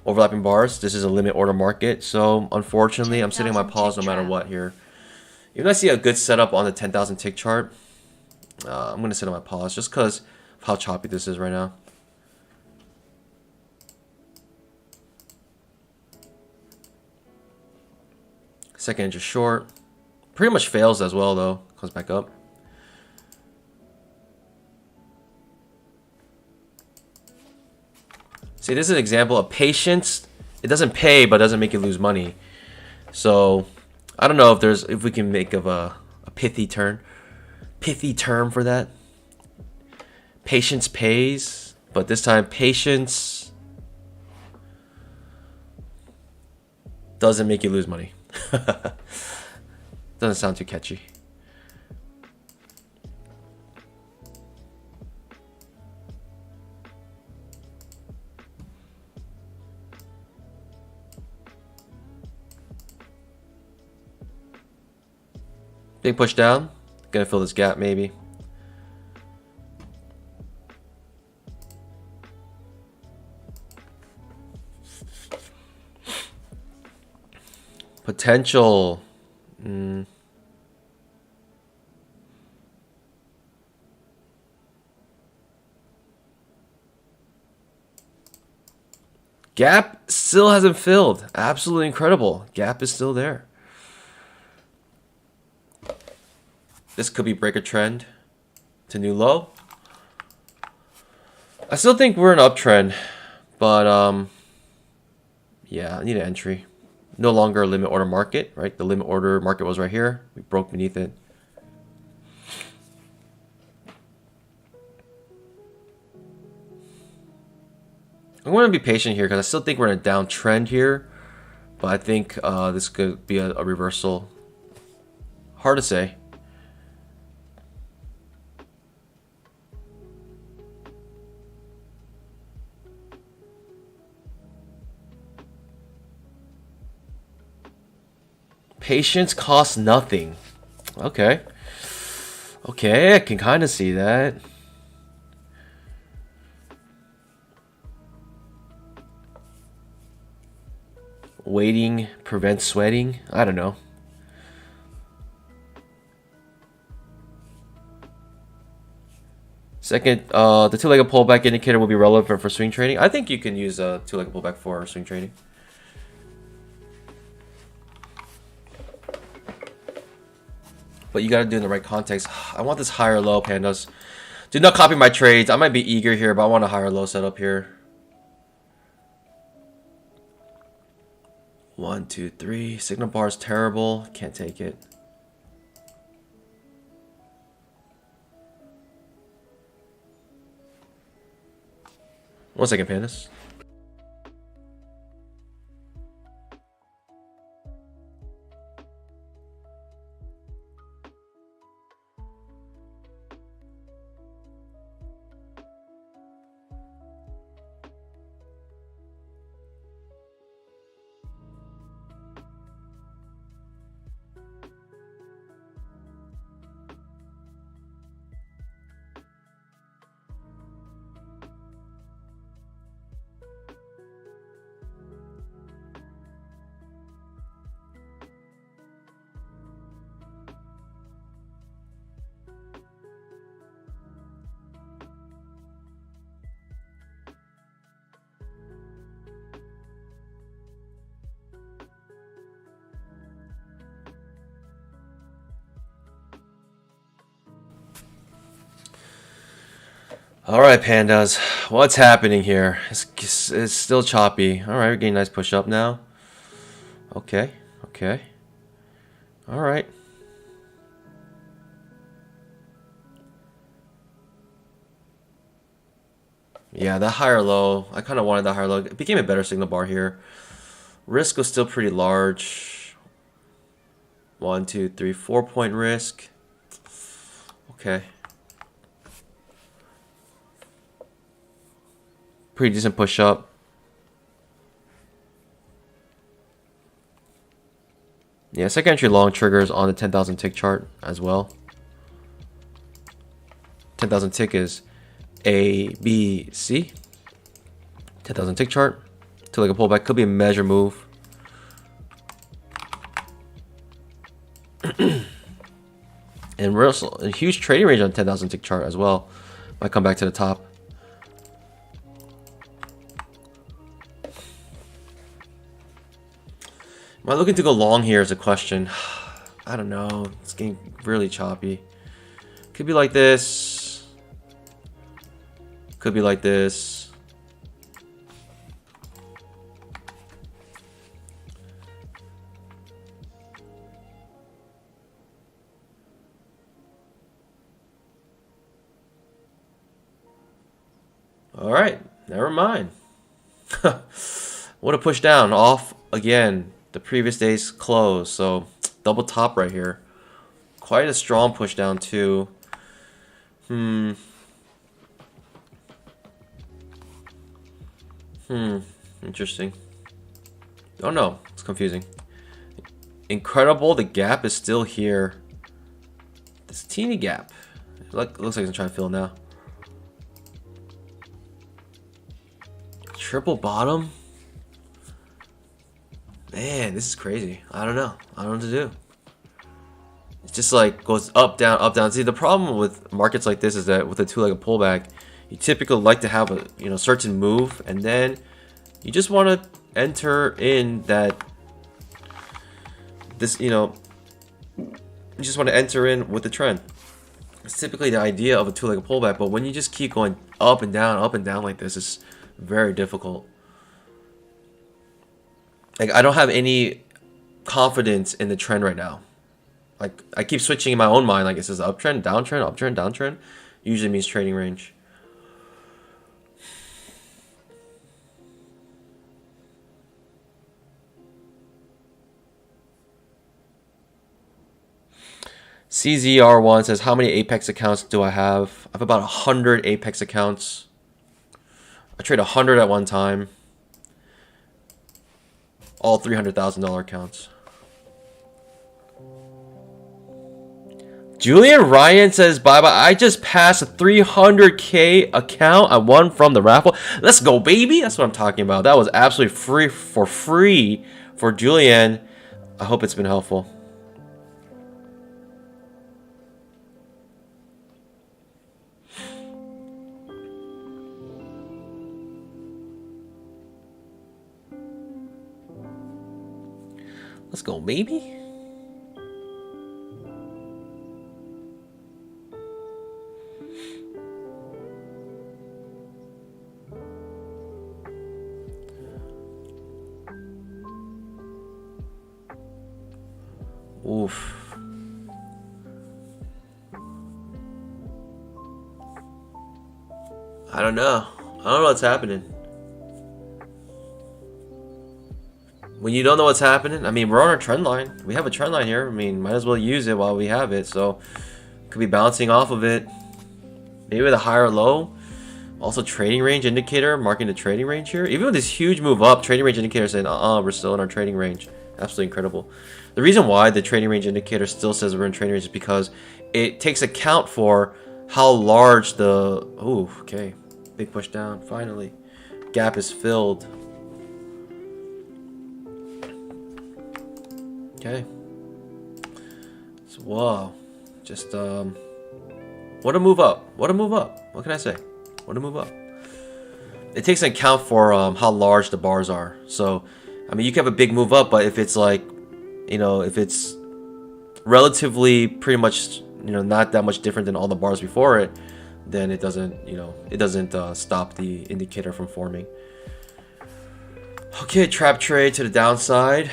Overlapping bars. This is a limit order market. So unfortunately, I'm sitting on my pause no matter what here. Even though I see a good setup on the 10,000 tick chart, I'm going to sit on my pause just because of how choppy this is right now. Second entry short. Pretty much fails as well though. Comes back up. See, this is an example of patience. It doesn't pay, but doesn't make you lose money. So I don't know if we can make of a pithy term for that. Patience pays, but this time patience doesn't make you lose money. Doesn't sound too catchy. Big push down. Gonna fill this gap maybe. Potential. Gap still hasn't filled. Absolutely incredible. Gap is still there. This could be break a trend to new low. I still think we're in an uptrend, but yeah, I need an entry. No longer a limit order market, right? The limit order market was right here. We broke beneath it. I'm going to be patient here because I still think we're in a downtrend here, but I think this could be a reversal. Hard to say. Patience costs nothing. Okay. Okay, I can kind of see that. Waiting prevents sweating. I don't know. Second, the two-legged pullback indicator will be relevant for swing trading. I think you can use a two-legged pullback for swing trading. But you got to do it in the right context. I want this higher low, pandas. Do not copy my trades. I might be eager here, but I want a higher low setup here. 1, 2, 3. Signal bar is terrible. Can't take it. One second, pandas. All right, pandas. What's happening here? It's still choppy. All right, we're getting a nice push up now. Okay, okay. All right. Yeah, that higher low. I kind of wanted that higher low. It became a better signal bar here. Risk was still pretty large. 1, 2, 3, 4-point risk. Okay. Pretty decent push up. Yeah, second entry long triggers on the 10,000 tick chart as well. 10,000 tick is A, B, C. 10,000 tick chart. To like a pullback, could be a measure move. And a huge trading range on 10,000 tick chart as well. Might come back to the top. Am I looking to go long here is a question. I don't know. It's getting really choppy. Could be like this. Could be like this. All right, never mind. What a push down off again. The previous day's close, so double top right here. Quite a strong push down too. Interesting. Oh no, it's confusing. Incredible, the gap is still here. This teeny gap. Looks like it's trying to fill now. Triple bottom. Man, this is crazy. I don't know. I don't know what to do. It's just like goes up, down, up, down. See, the problem with markets like this is that with a two-legged pullback, you typically like to have a certain move, and then You just want to enter in that this, you know, you just want to enter in with the trend. It's typically the idea of a two-legged pullback, but when you just keep going up and down like this, it's very difficult. Like, I don't have any confidence in the trend right now. Like, I keep switching in my own mind, like, is this uptrend, downtrend, uptrend, downtrend? Usually means trading range. CZR1 says, how many Apex accounts do I have? I have about 100 Apex accounts. I trade 100 at one time. All $300,000 accounts. Julian Ryan says, bye-bye. I just passed a 300K account. I won from the raffle. Let's go, baby. That's what I'm talking about. That was absolutely free for Julian. I hope it's been helpful. Let's go, baby. Oof. I don't know. I don't know what's happening. When you don't know what's happening, I mean, we're on a trend line. We have a trend line here. I mean, might as well use it while we have it. So, could be bouncing off of it. Maybe with a higher low. Also, trading range indicator marking the trading range here. Even with this huge move up, trading range indicator saying, we're still in our trading range. Absolutely incredible. The reason why the trading range indicator still says we're in trading range is because it takes account for how large the... Ooh, okay. Big push down, finally. Gap is filled. Okay. So, wow. Just, what a move up. What a move up. What can I say? What a move up. It takes into account for how large the bars are. So, I mean, you can have a big move up, but if it's like, you know, if it's relatively pretty much, you know, not that much different than all the bars before it, then it doesn't, you know, it doesn't stop the indicator from forming. Okay, trap trade to the downside.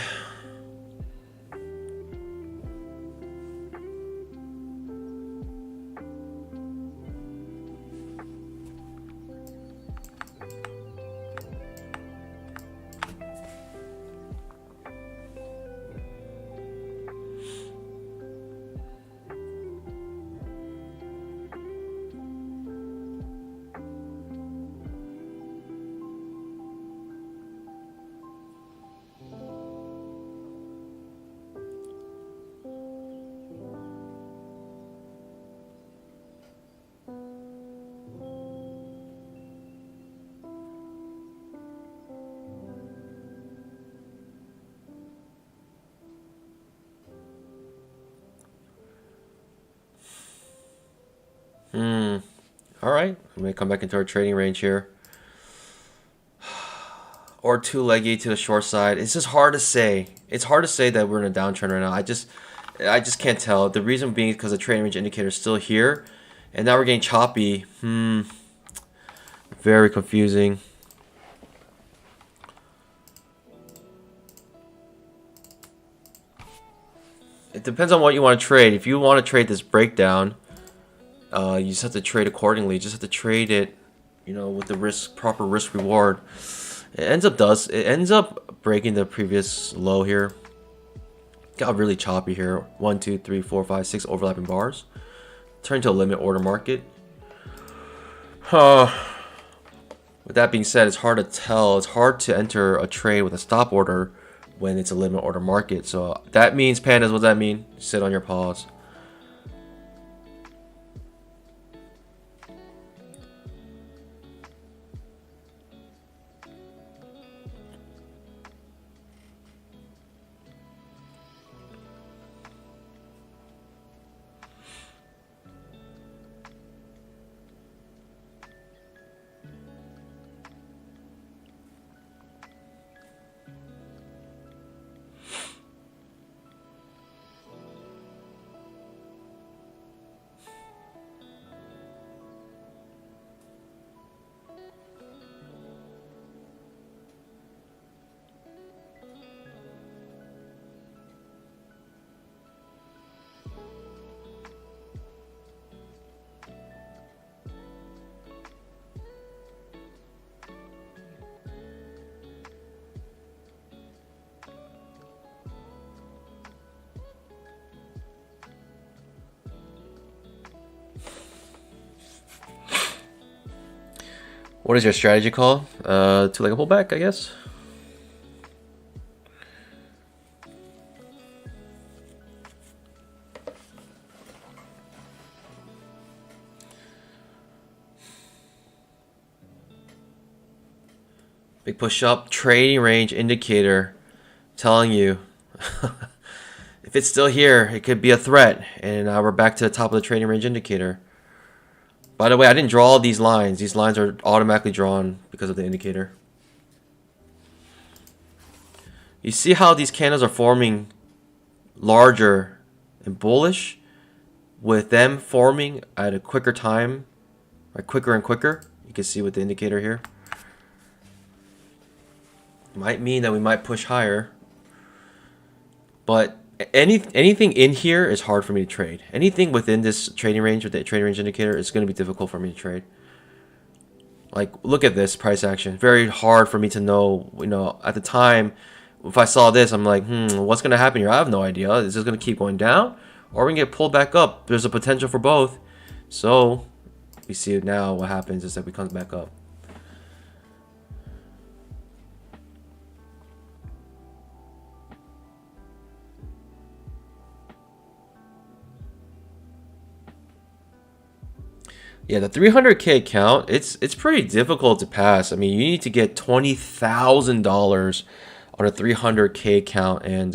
Alright, I'm going to come back into our trading range here. Or two-leggy to the short side. It's just hard to say. It's hard to say that we're in a downtrend right now. I just can't tell. The reason being because the trading range indicator is still here. And now we're getting choppy. Very confusing. It depends on what you want to trade. If you want to trade this breakdown, you just have to trade accordingly. You just have to trade it, you know, with the proper risk reward. It ends up breaking the previous low here. Got really choppy here. 1, 2, 3, 4, 5, 6 overlapping bars. Turned to a limit order market. With that being said, it's hard to tell. It's hard to enter a trade with a stop order when it's a limit order market. So that means, pandas, what does that mean? Sit on your pause. What is your strategy call? To like a pullback, I guess. Big push up, trading range indicator telling you if it's still here, it could be a threat. And now we're back to the top of the trading range indicator. By the way, I didn't draw all these lines. These lines are automatically drawn because of the indicator. You see how these candles are forming larger and bullish with them forming at a quicker time, like quicker and quicker. You can see with the indicator here. Might mean that we might push higher, but anything in here is hard for me to trade. Anything within this trading range with the trading range indicator is going to be difficult for me to trade. Like, look at this price action. Very hard for me to know. You know, at the time, if I saw this, I'm like, what's going to happen here? I have no idea. Is this going to keep going down, or we can get pulled back up? There's a potential for both. So we see it now. What happens is that we comes back up. Yeah, the 300K account, it's pretty difficult to pass. I mean, you need to get $20,000 on a 300K account, and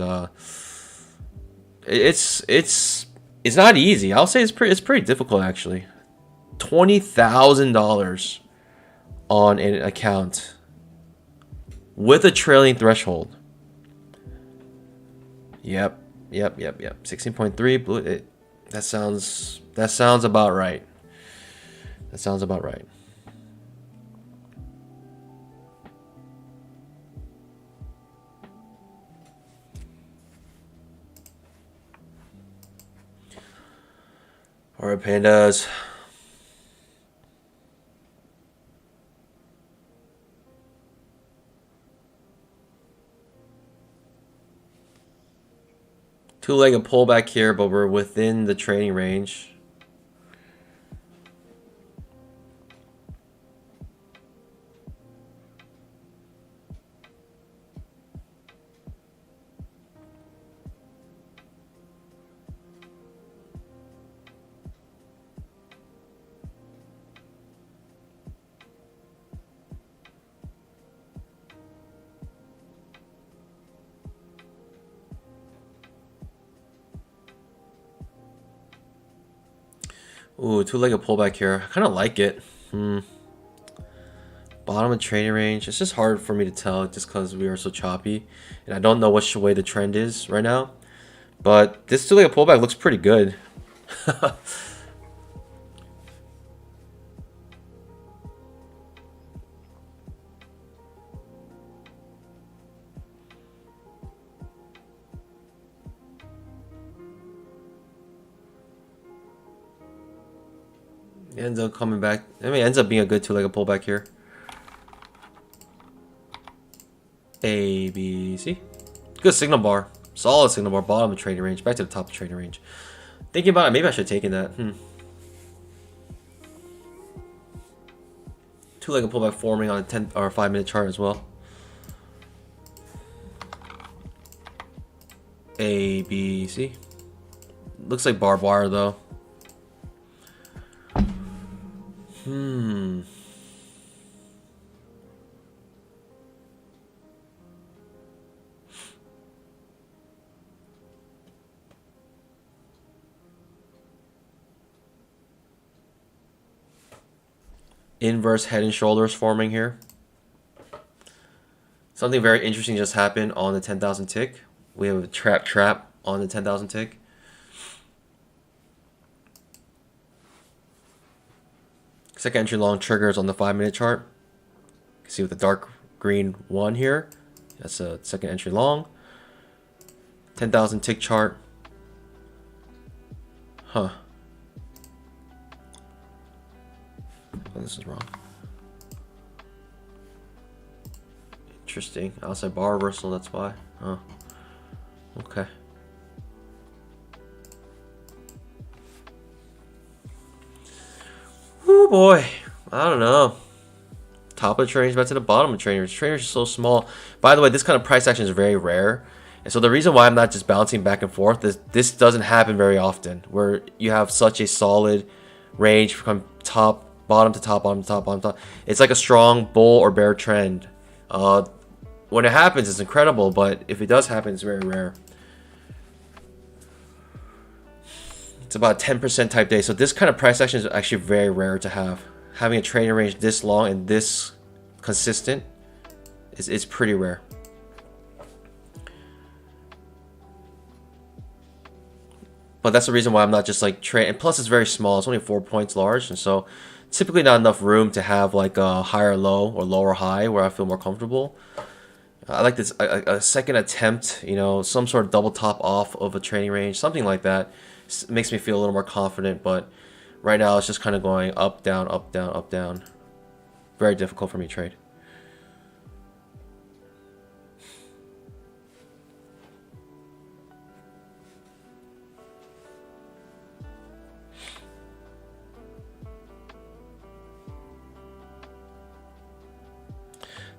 it's not easy. I'll say it's pretty difficult actually. $20,000 on an account with a trailing threshold. Yep. 16.3 blue. That sounds about right. That sounds about right. All right, pandas. Two-legged pullback here, but we're within the trading range. Ooh, two-legged pullback here. I kind of like it. Bottom of trading range. It's just hard for me to tell just because we are so choppy. And I don't know which way the trend is right now. But this two-legged pullback looks pretty good. Ends up coming back. I mean, it ends up being a good two-legged pullback here. A, B, C. Good signal bar. Solid signal bar. Bottom of trading range. Back to the top of trading range. Thinking about it, maybe I should have taken that. Two-legged pullback forming on a 10 or 5-minute chart as well. A, B, C. Looks like barbed wire though. Inverse head and shoulders forming here. Something very interesting just happened on the 10,000 tick. We have a trap on the 10,000 tick. Second entry long triggers on the 5-minute chart. You can see with the dark green one here. That's a second entry long. 10,000 tick chart. Oh, this is wrong. Interesting. Outside bar reversal, that's why. Oh, okay. Oh boy, I don't know. top of the trading range, back to the bottom of the trading range. Trading range is so small. By the way, this kind of price action is very rare. And so the reason why I'm not just bouncing back and forth is this doesn't happen very often, where you have such a solid range from top, bottom to top, bottom to top, bottom to top. It's like a strong bull or bear trend. When it happens, it's incredible, but if it does happen, it's very rare. It's about 10% type day. So this kind of price action is actually very rare to have. Having a trading range this long and this consistent is pretty rare. But that's the reason why I'm not just like trading. And plus, it's very small. It's only 4 points large, and so typically not enough room to have like a higher low or lower high where I feel more comfortable. I like this a second attempt, you know, some sort of double top off of a trading range, something like that. Makes me feel a little more confident. But right now, it's just kind of going up, down, up, down, up, down. Very difficult for me to trade.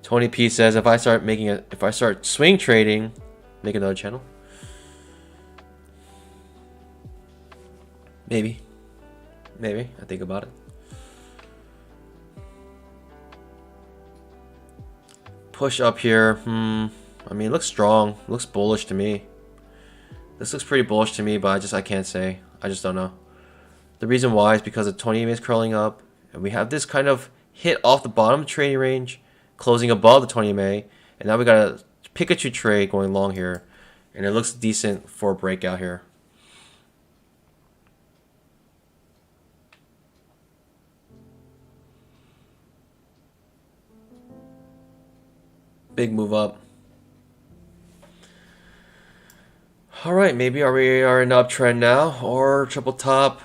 Tony P says if I start swing trading, make another channel. Maybe I think about it. Push up here. I mean, it looks strong. It looks bullish to me. This looks pretty bullish to me, but I can't say. I just don't know. The reason why is because the 20 EMA is curling up, and we have this kind of hit off the bottom of the trading range, closing above the 20 EMA, and now we got a Pikachu trade going long here, and it looks decent for a breakout here. Big move up. All right, maybe we are in an uptrend now, or triple top,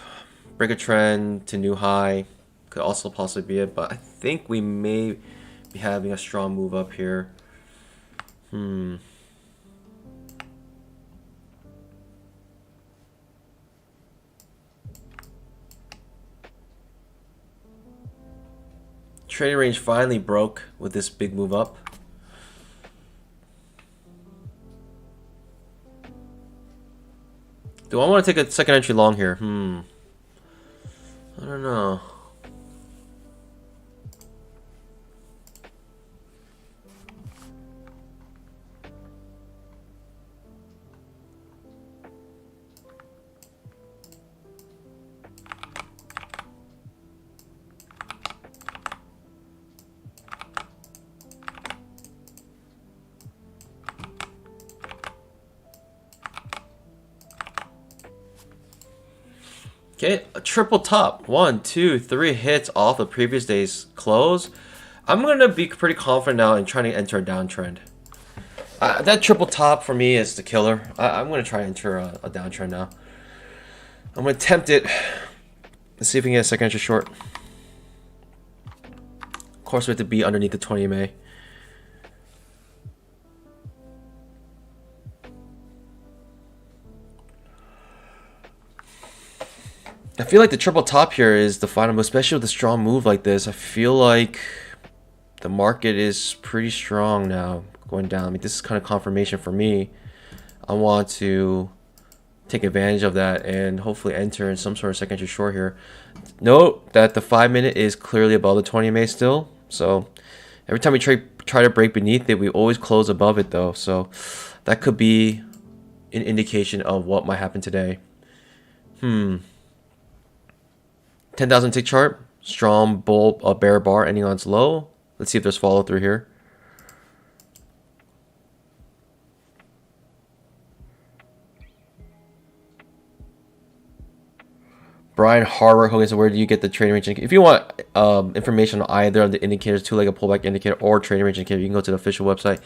break a trend to new high. Could also possibly be it, but I think we may be having a strong move up here. Trading range finally broke with this big move up. Do I want to take a second entry long here? I don't know. Okay, a triple top. 1, 2, 3 hits off the previous day's close. I'm going to be pretty confident now in trying to enter a downtrend. That triple top for me is the killer. I'm going to try and enter a downtrend now. I'm going to attempt it. Let's see if we can get a second entry short. Of course, we have to be underneath the 20 MA. I feel like the triple top here is the final move, especially with a strong move like this. I feel like the market is pretty strong now going down. I mean, this is kind of confirmation for me. I want to take advantage of that and hopefully enter in some sort of second entry short here. Note that the 5 minute is clearly above the 20 MA still. So every time we try to break beneath it, we always close above it though. So that could be an indication of what might happen today. 10,000 tick chart, strong bull, bear bar ending on its low. Let's see if there's follow through here. Brian Harwood, okay, so where do you get the trading range indicator? If you want information on either of the indicators, two-legged pullback indicator or trading range indicator, you can go to the official website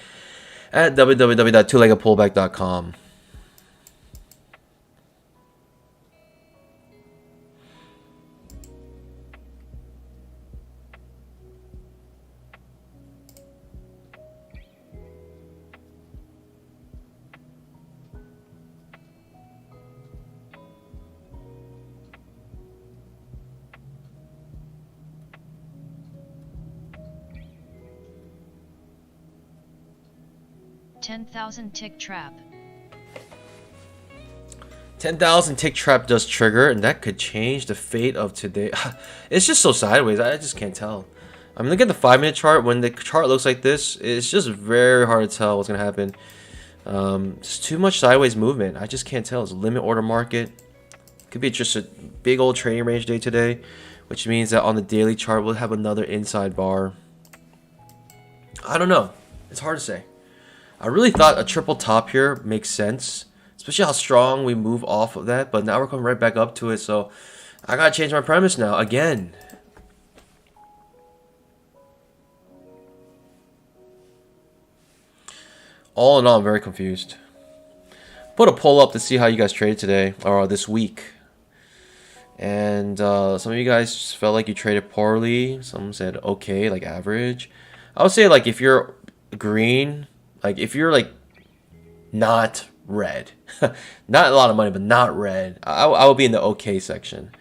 at www.twoleggedpullback.com. 10,000 tick trap. 10,000 tick trap does trigger, and that could change the fate of today. It's just so sideways. I just can't tell. I'm looking at the 5-minute chart. When the chart looks like this, it's just very hard to tell what's gonna happen. Just too much sideways movement. I just can't tell. It's a limit order market. Could be just a big old trading range day today, which means that on the daily chart we'll have another inside bar. I don't know. It's hard to say. I really thought a triple top here makes sense, especially how strong we move off of that, but now we're coming right back up to it, so I gotta change my premise now again. All in all, I'm very confused. Put a poll up to see how you guys traded today or this week. And some of you guys just felt like you traded poorly. Some said okay, like average. I would say like if you're green, like if you're like not red, not a lot of money, but not red, I would be in the okay section.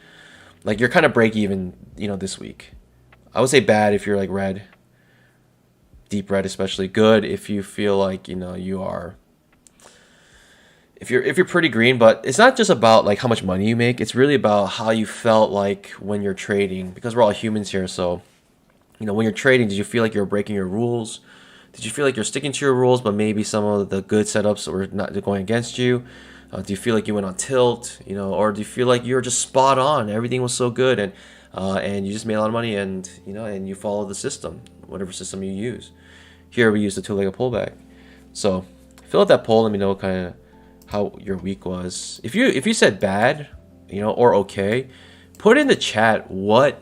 Like you're kind of break even, you know, this week. I would say bad if you're like red, deep red especially. Good if you feel like, you know, you are. If you're pretty green, but it's not just about like how much money you make. It's really about how you felt like when you're trading, because we're all humans here. So, you know, when you're trading, did you feel like you were breaking your rules? Did you feel like you're sticking to your rules, but maybe some of the good setups were not going against you? Do you feel like you went on tilt, you know, or do you feel like you were just spot on? Everything was so good, and you just made a lot of money, and you know, and you follow the system, whatever system you use. Here we use the two-legged pullback. So fill out that poll. Let me know kind of how your week was. If you said bad, you know, or okay, put in the chat what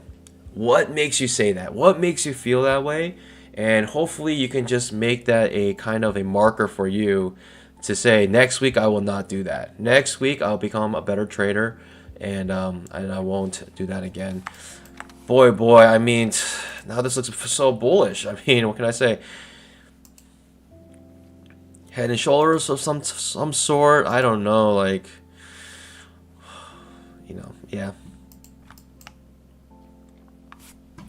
makes you say that, what makes you feel that way, and hopefully you can just make that a kind of a marker for you to say next week I will not do that. Next week I'll become a better trader, and I won't do that again. Boy, I mean, now this looks so bullish. I mean, what can I say? Head and shoulders of some sort. I don't know, like, you know, yeah.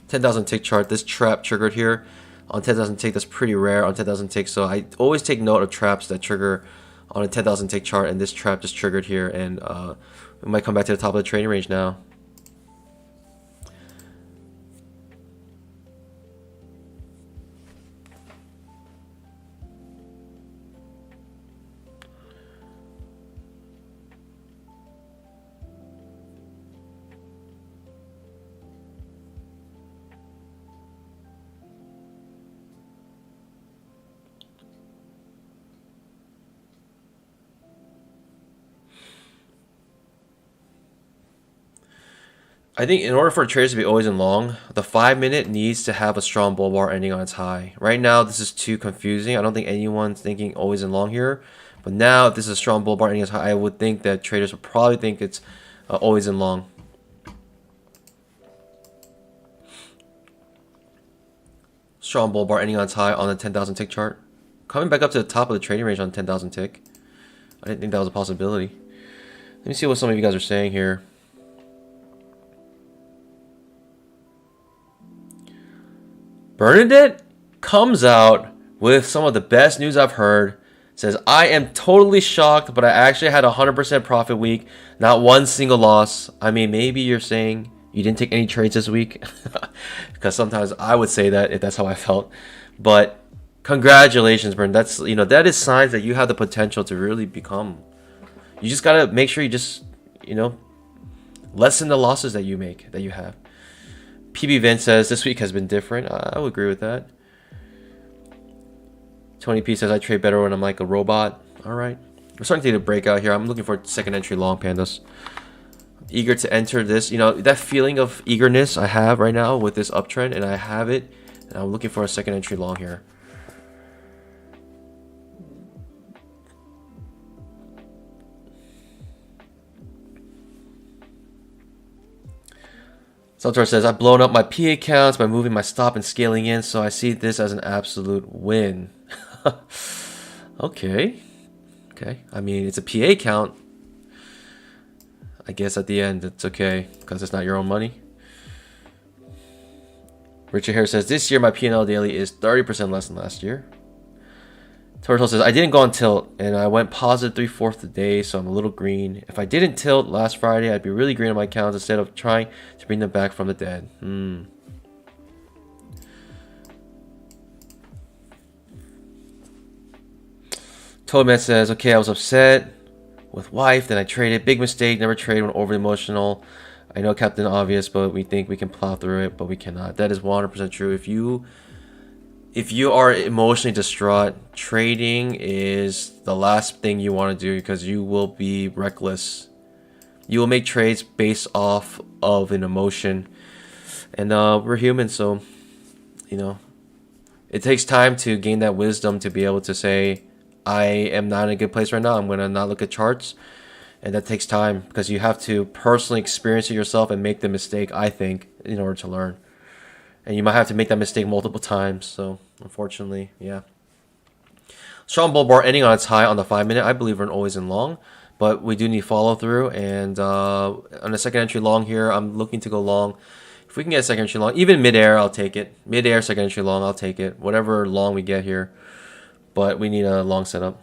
10,000 tick chart. This trap triggered here on 10,000 tick. That's pretty rare on 10,000 tick. So I always take note of traps that trigger on a 10,000 tick chart, and this trap just triggered here, and we might come back to the top of the trading range now. I think in order for traders to be always in long, the 5-minute needs to have a strong bull bar ending on its high. Right now, this is too confusing. I don't think anyone's thinking always in long here. But now, if this is a strong bull bar ending on its high, I would think that traders would probably think it's always in long. Strong bull bar ending on its high on the 10,000 tick chart. Coming back up to the top of the trading range on 10,000 tick. I didn't think that was a possibility. Let me see what some of you guys are saying here. Bernadette comes out with some of the best news I've heard. Says, I am totally shocked, but I actually had a 100% profit week. Not one single loss. I mean, maybe you're saying you didn't take any trades this week. Because sometimes I would say that if that's how I felt. But congratulations, Bern. That's, you know, that is signs that you have the potential to really become. You just got to make sure you just, you know, lessen the losses that you make, that you have. PB Vince says this week has been different. I would agree with that. 20p says I trade better when I'm like a robot. All right. We're starting to get a breakout here. I'm looking for second entry long, pandas. Eager to enter this. You know, that feeling of eagerness I have right now with this uptrend, and I have it. And I'm looking for a second entry long here. Saltor says, I've blown up my P accounts by moving my stop and scaling in, so I see this as an absolute win. Okay. I mean, it's a PA account. I guess at the end, it's okay, because it's not your own money. Richard Hare says, this year my P&L daily is 30% less than last year. Turtle says, I didn't go on tilt, and I went positive 3/4 the day, so I'm a little green. If I didn't tilt last Friday, I'd be really green on my accounts instead of trying to bring them back from the dead. Toadman says, okay, I was upset with wife, then I traded. Big mistake, never trade when overly emotional. I know Captain Obvious, but we think we can plow through it, but we cannot. That is 100% true. If you are emotionally distraught, trading is the last thing you want to do because you will be reckless. You will make trades based off of an emotion. And we're human, so, you know, it takes time to gain that wisdom to be able to say, I am not in a good place right now. I'm going to not look at charts. And that takes time because you have to personally experience it yourself and make the mistake, I think, in order to learn. And you might have to make that mistake multiple times. So, unfortunately, yeah. Strong bull bar ending on its high on the 5-minute. I believe we're always in long. But we do need follow through. And on the second entry long here, I'm looking to go long. If we can get a second entry long, even mid-air, I'll take it. Mid-air, second entry long, I'll take it. Whatever long we get here. But we need a long setup.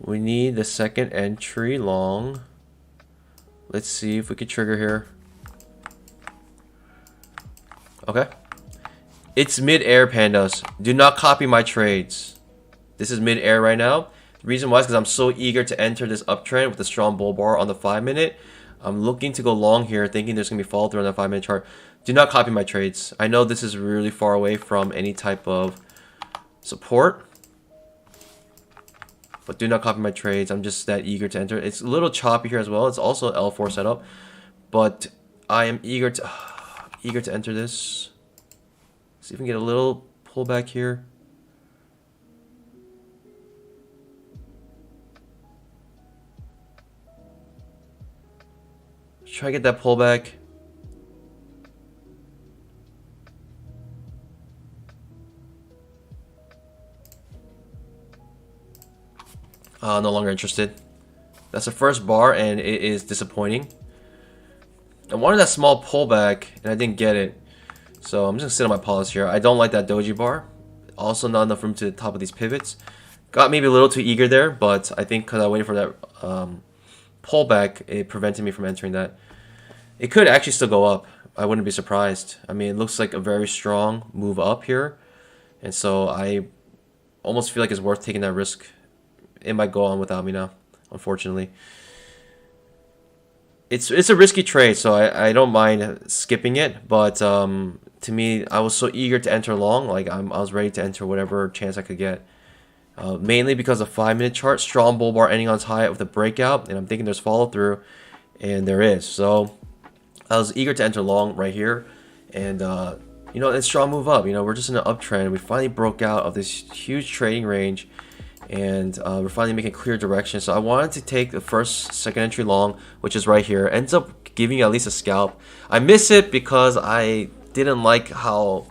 We need the second entry long. Let's see if we can trigger here. Okay. It's mid-air, pandas. Do not copy my trades. This is mid-air right now. The reason why is because I'm so eager to enter this uptrend with the strong bull bar on the 5-minute. I'm looking to go long here, thinking there's going to be follow through on the 5-minute chart. Do not copy my trades. I know this is really far away from any type of support. But do not copy my trades. I'm just that eager to enter. It's a little choppy here as well. It's also L4 setup. But I am eager to enter this. See if we can get a little pullback here. Let's try to get that pullback. No longer interested. That's the first bar, and it is disappointing. I wanted that small pullback, and I didn't get it. So I'm just going to sit on my pause here. I don't like that doji bar. Also not enough room to the top of these pivots. Got maybe a little too eager there, but I think because I waited for that pullback, it prevented me from entering that. It could actually still go up. I wouldn't be surprised. I mean, it looks like a very strong move up here. And so I almost feel like it's worth taking that risk. It might go on without me now, unfortunately. It's a risky trade, so I don't mind skipping it. But to me, I was so eager to enter long, like I was ready to enter whatever chance I could get. Mainly because of 5-minute chart, strong bull bar ending on its high with a breakout, and I'm thinking there's follow through, and there is. So I was eager to enter long right here, and you know, it's strong move up. You know, we're just in an uptrend. We finally broke out of this huge trading range. And we're finally making clear direction. So I wanted to take the second entry long, which is right here. Ends up giving you at least a scalp. I miss it because I didn't like how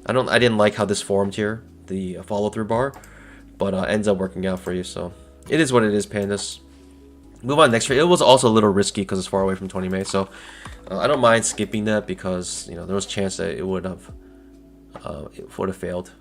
this formed here, the follow through bar, but ends up working out for you. So it is what it is, pandas. Move on next trade. It was also a little risky because it's far away from 20 May. So I don't mind skipping that because, you know, there was a chance that it would have failed.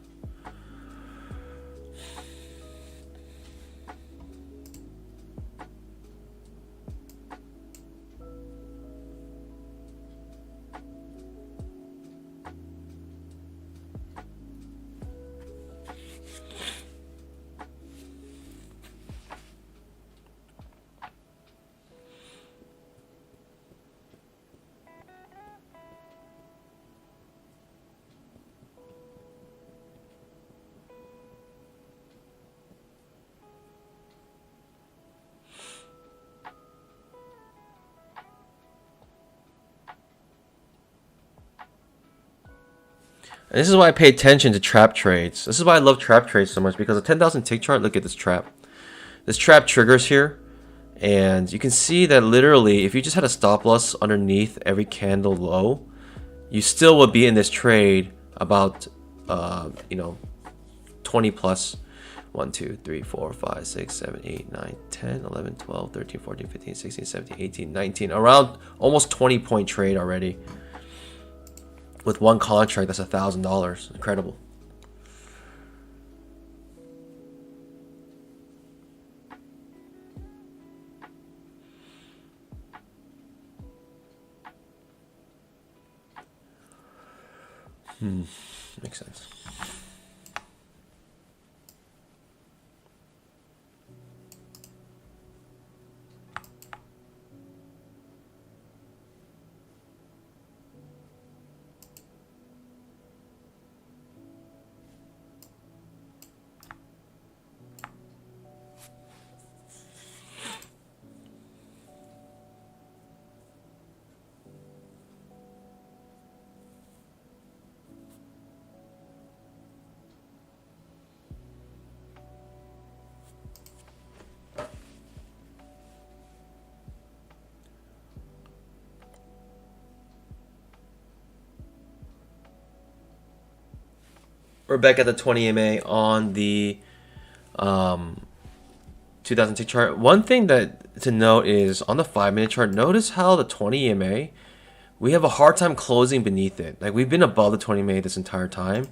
And this is why I pay attention to trap trades. This is why I love trap trades so much, because a 10,000 tick chart, look at this trap. This trap triggers here, and you can see that literally, if you just had a stop loss underneath every candle low, you still would be in this trade about, you know, 20 plus. 1, 2, 3, 4, 5, 6, 7, 8, 9, 10, 11, 12, 13, 14, 15, 16, 17, 18, 19. Around almost 20-point trade already. With one contract, that's $1,000. Incredible. Makes sense. We're back at the 20 EMA on the 2000 tick chart. One thing that to note is on the 5-minute chart, notice how the 20 EMA, we have a hard time closing beneath it. Like we've been above the 20 EMA this entire time.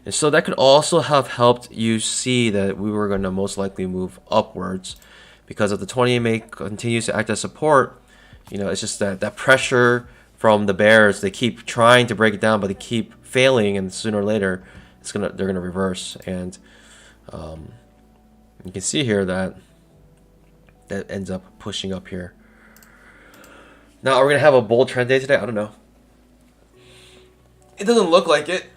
And so that could also have helped you see that we were going to most likely move upwards, because if the 20 EMA continues to act as support, you know, it's just that pressure from the bears. They keep trying to break it down, but they keep failing, and sooner or later they're gonna reverse. And you can see here that ends up pushing up here. Now, are we gonna have a bull trend day today? I don't know. It doesn't look like it.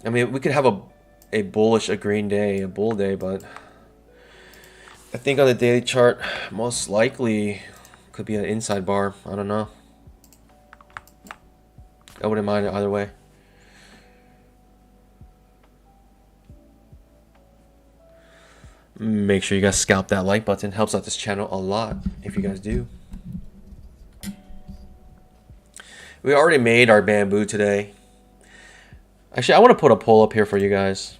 I mean, we could have a bullish, a green day, a bull day, but I think on the daily chart, most likely could be an inside bar. I don't know. I wouldn't mind it either way. Make sure you guys scalp that like button. Helps out this channel a lot if you guys do. We already made our bamboo today. Actually, I want to put a poll up here for you guys.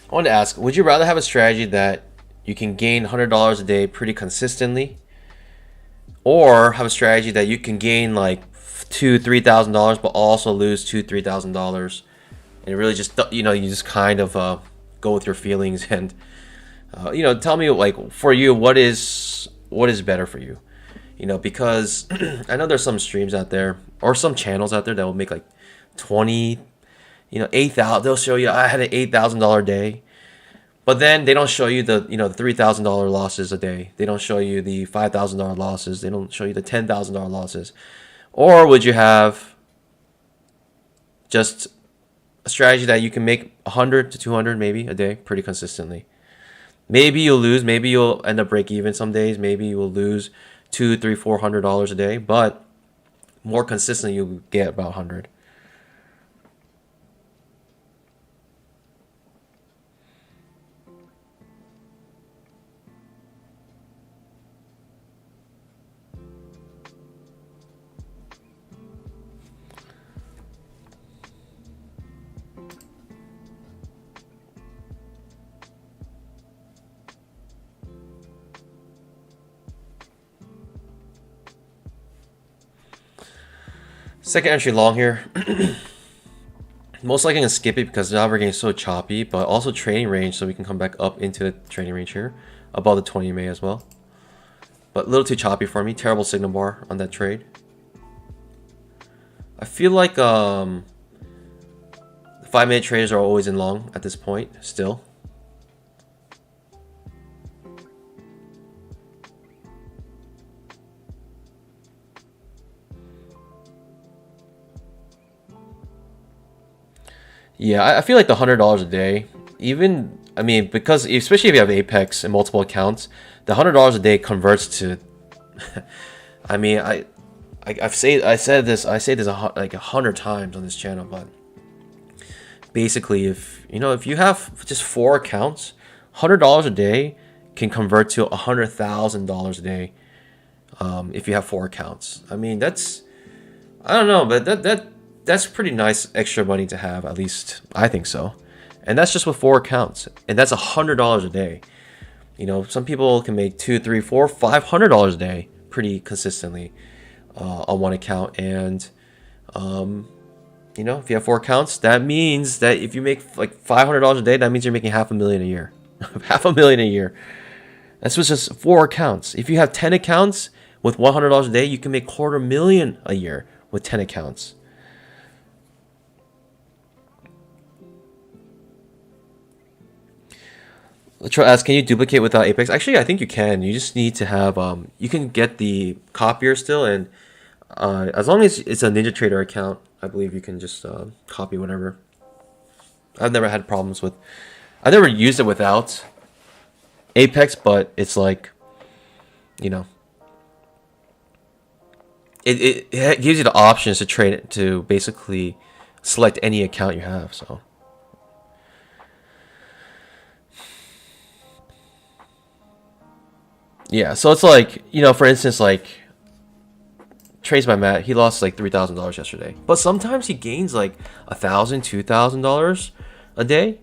I wanted to ask, would you rather have a strategy that you can gain $100 a day pretty consistently, or have a strategy that you can gain like $2,000-$3,000 but also lose $2,000-$3,000, and really just, you know, you just kind of go with your feelings and you know, tell me, like, for you, what is better for you? You know, because I know there's some streams out there or some channels out there that will make like 20, you know, 8,000. They'll show you I had an $8,000 day, but then they don't show you the, you know, the $3,000 losses a day. They don't show you the $5,000 losses. They don't show you the $10,000 losses. Or would you have just a strategy that you can make 100 to 200 maybe a day pretty consistently? Maybe you'll lose. Maybe you'll end up break even some days. Maybe you will lose $200, $300, $400 a day, but more consistently you'll get about 100. Second entry long here. Most likely gonna skip it because now we're getting so choppy, but also trading range, so we can come back up into the trading range here, above the 20 MA as well. But a little too choppy for me. Terrible signal bar on that trade. I feel like 5-minute traders are always in long at this point still. Yeah, I feel like the $100 a day, even, I mean, because especially if you have Apex and multiple accounts, the $100 a day converts to, I mean, I say this like 100 times on this channel, but basically, if you have just 4 accounts, $100 a day can convert to $100,000 a day. If you have 4 accounts, I mean, that's, I don't know, but that's pretty nice extra money to have, at least I think so. And that's just with 4 accounts, and that's $100 a day. You know, some people can make $200, $300, $400, $500 a day pretty consistently on one account. And you know, if you have 4 accounts, that means that if you make like $500 a day, that means you're making $500,000 a year. $500,000 a year. That's with just 4 accounts. If you have 10 accounts with $100 a day, you can make $250,000 a year with 10 accounts. Letro asks, can you duplicate without Apex? Actually, I think you can. You just need to have, you can get the copier still, and as long as it's a NinjaTrader account, I believe you can just copy whatever. I've never had problems with, I've never used it without Apex, but it's like, you know, it gives you the options to trade it, to basically select any account you have, so. Yeah, so it's like, you know, for instance, like Trace by Matt, he lost like $3,000 yesterday, but sometimes he gains like $1,000, $2,000 a day.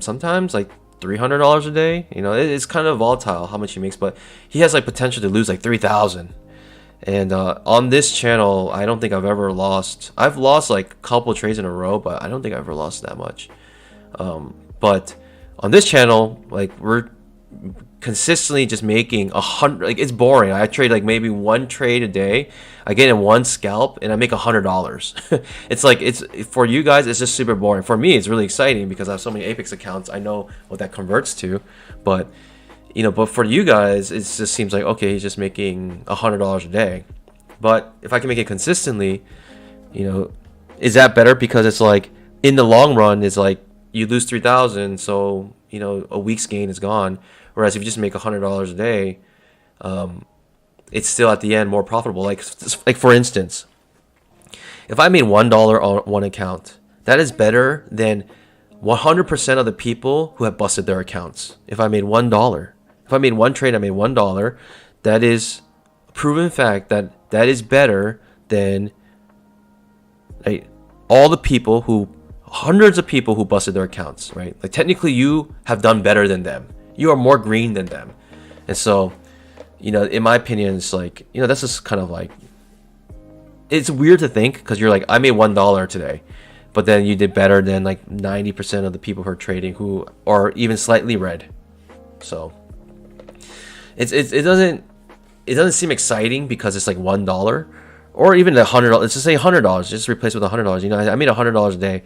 Sometimes like $300 a day. You know, it's kind of volatile how much he makes, but he has like potential to lose like 3,000. And on this channel, I don't think I've ever lost. I've lost like a couple trades in a row, but I don't think I've ever lost that much. But on this channel, like we're consistently just making 100. Like, it's boring. I trade like maybe 1 trade a day. I get in 1 scalp and I make $100. It's like, it's for you guys, it's just super boring. For me, it's really exciting because I have so many Apex accounts. I know what that converts to, but you know, but for you guys, it just seems like, okay, he's just making $100 a day. But if I can make it consistently, you know, is that better? Because it's like in the long run, it's like you lose 3,000, so you know a week's gain is gone. Whereas if you just make $100 a day, it's still at the end more profitable. Like for instance, if I made $1 on one account, that is better than 100% of the people who have busted their accounts. If I made $1, if I made 1 trade, I made $1. That is a proven fact that is better than all the people who, hundreds of people who busted their accounts, right? Like technically you have done better than them. You are more green than them. And so, you know, in my opinion, it's like, you know, that's just kind of like, it's weird to think because you're like, I made $1 today, but then you did better than like 90% of the people who are trading who are even slightly red. So it doesn't seem exciting because it's like $1 or even $100. Let's just say $100. Just replace with $100. You know, I made $100 a day,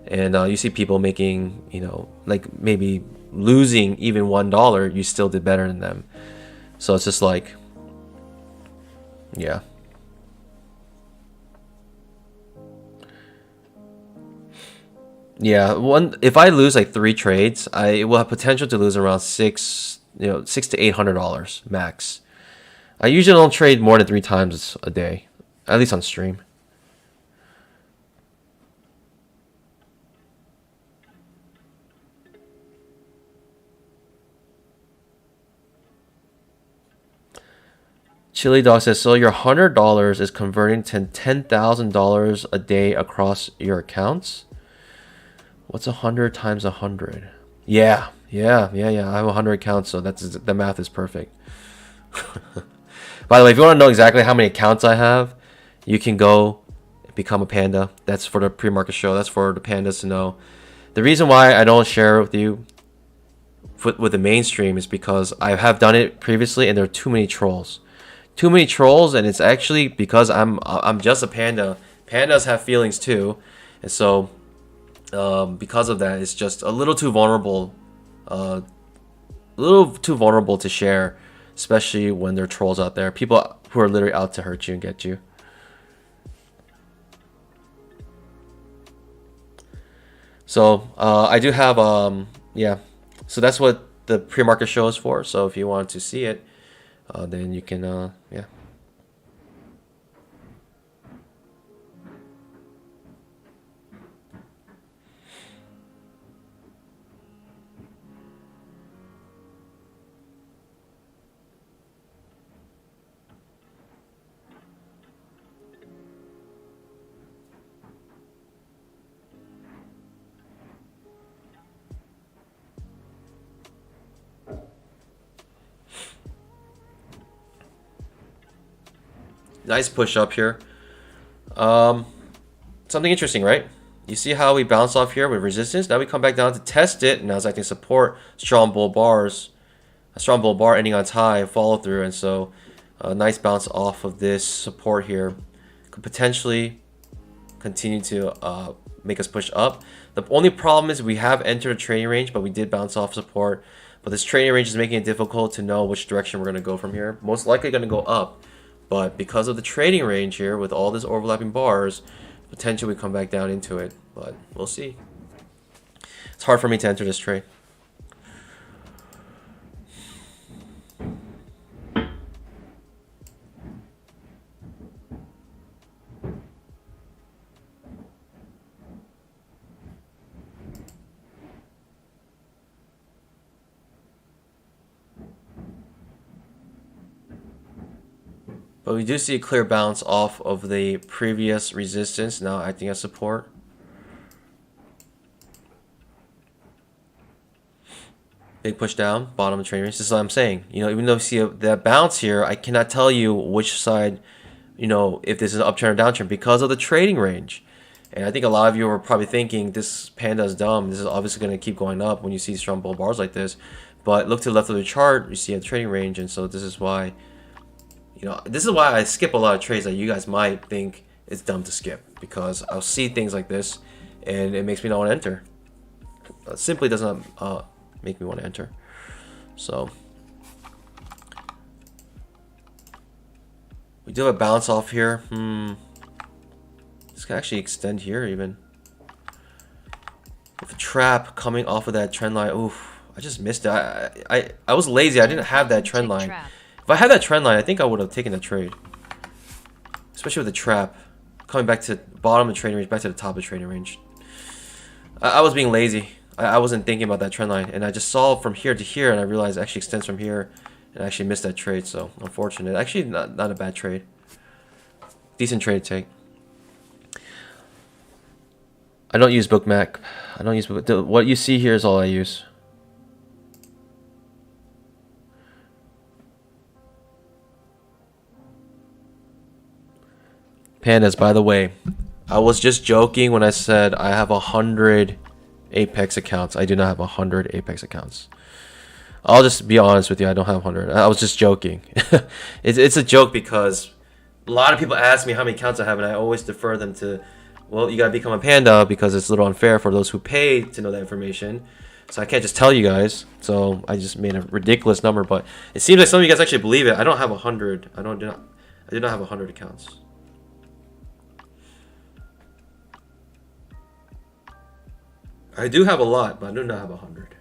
and you see people making, you know, like maybe losing even $1, you still did better than them. So it's just like, yeah. Yeah, if I lose like 3 trades, I will have potential to lose around $600 to $800 max. I usually don't trade more than 3 times a day, at least on stream. Chili Dog says, so your $100 is converting to $10,000 a day across your accounts? What's 100 times 100? Yeah. I have 100 accounts, so the math is perfect. By the way, if you want to know exactly how many accounts I have, you can go become a panda. That's for the pre-market show. That's for the pandas to know. The reason why I don't share it with you with the mainstream is because I have done it previously and there are too many trolls. Too many trolls, and it's actually because I'm just a panda. Pandas have feelings too, and so because of that, it's just a little too vulnerable. A little too vulnerable to share, especially when there are trolls out there. People who are literally out to hurt you and get you. So I do have yeah. So that's what the pre-market show is for. So if you want to see it, then you can yeah. Nice push up here. Something interesting, right? You see how we bounce off here with resistance? Now we come back down to test it. Now it's acting support. Strong bull bars. A strong bull bar ending on high, follow through. And so a nice bounce off of this support here. Could potentially continue to make us push up. The only problem is we have entered a trading range, but we did bounce off support. But this trading range is making it difficult to know which direction we're going to go from here. Most likely going to go up. But because of the trading range here, with all this overlapping bars, potentially we come back down into it. But we'll see. It's hard for me to enter this trade. But we do see a clear bounce off of the previous resistance, now acting as support. Big push down, bottom of the trading range. This is what I'm saying. You know, even though you see that bounce here, I cannot tell you which side, you know, if this is an uptrend or downtrend because of the trading range. And I think a lot of you are probably thinking this panda is dumb. This is obviously going to keep going up when you see strong bull bars like this. But look to the left of the chart, you see a trading range, and so this is why. You know, this is why I skip a lot of trades that you guys might think it's dumb to skip, because I'll see things like this and it makes me not want to enter. It simply does not make me want to enter. So we do have a bounce off here. This can actually extend here even. With a trap coming off of that trend line. Oof, I just missed it. I was lazy. I didn't have that trend line. If I had that trend line, I think I would have taken the trade. Especially with the trap. Coming back to the bottom of the trading range, back to the top of the trading range. I was being lazy. I wasn't thinking about that trend line. And I just saw from here to here, and I realized it actually extends from here. And I actually missed that trade, so unfortunate. Actually, not a bad trade. Decent trade to take. I don't use Bookmap. I don't use Bookmap. What you see here is all I use. Pandas, by the way, I was just joking when I said I have 100 Apex accounts. I do not have 100 Apex accounts. I'll just be honest with you, I don't have 100. I was just joking. It's a joke because a lot of people ask me how many accounts I have, and I always defer them to, well, you gotta become a panda because it's a little unfair for those who pay to know that information. So I can't just tell you guys. So I just made a ridiculous number, but it seems like some of you guys actually believe it. I don't have 100. I do not have 100 accounts. I do have a lot, but I do not have 100.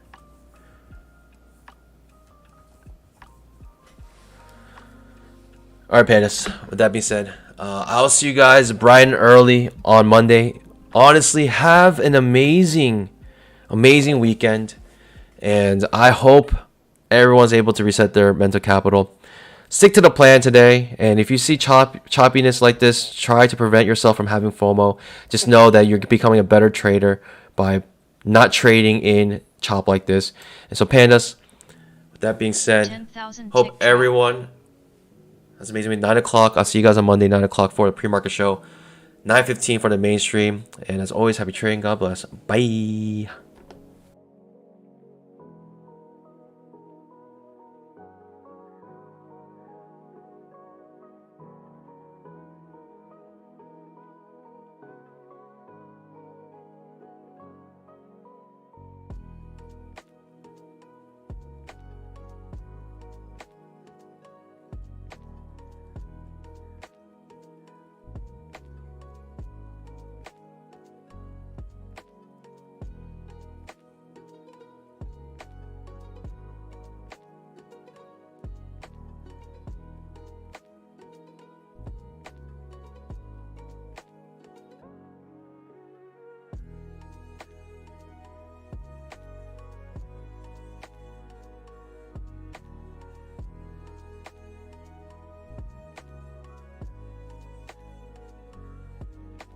Alright, pandas. With that being said, I'll see you guys bright and early on Monday. Honestly, have an amazing weekend. And I hope everyone's able to reset their mental capital. Stick to the plan today. And if you see choppiness like this, try to prevent yourself from having FOMO. Just know that you're becoming a better trader by not trading in chop like this. And so, pandas, with that being said, hope everyone has an amazing week. 9 o'clock. I'll see you guys on Monday, 9 o'clock for the pre-market show. 9:15 for the mainstream. And as always, happy trading. God bless. Bye.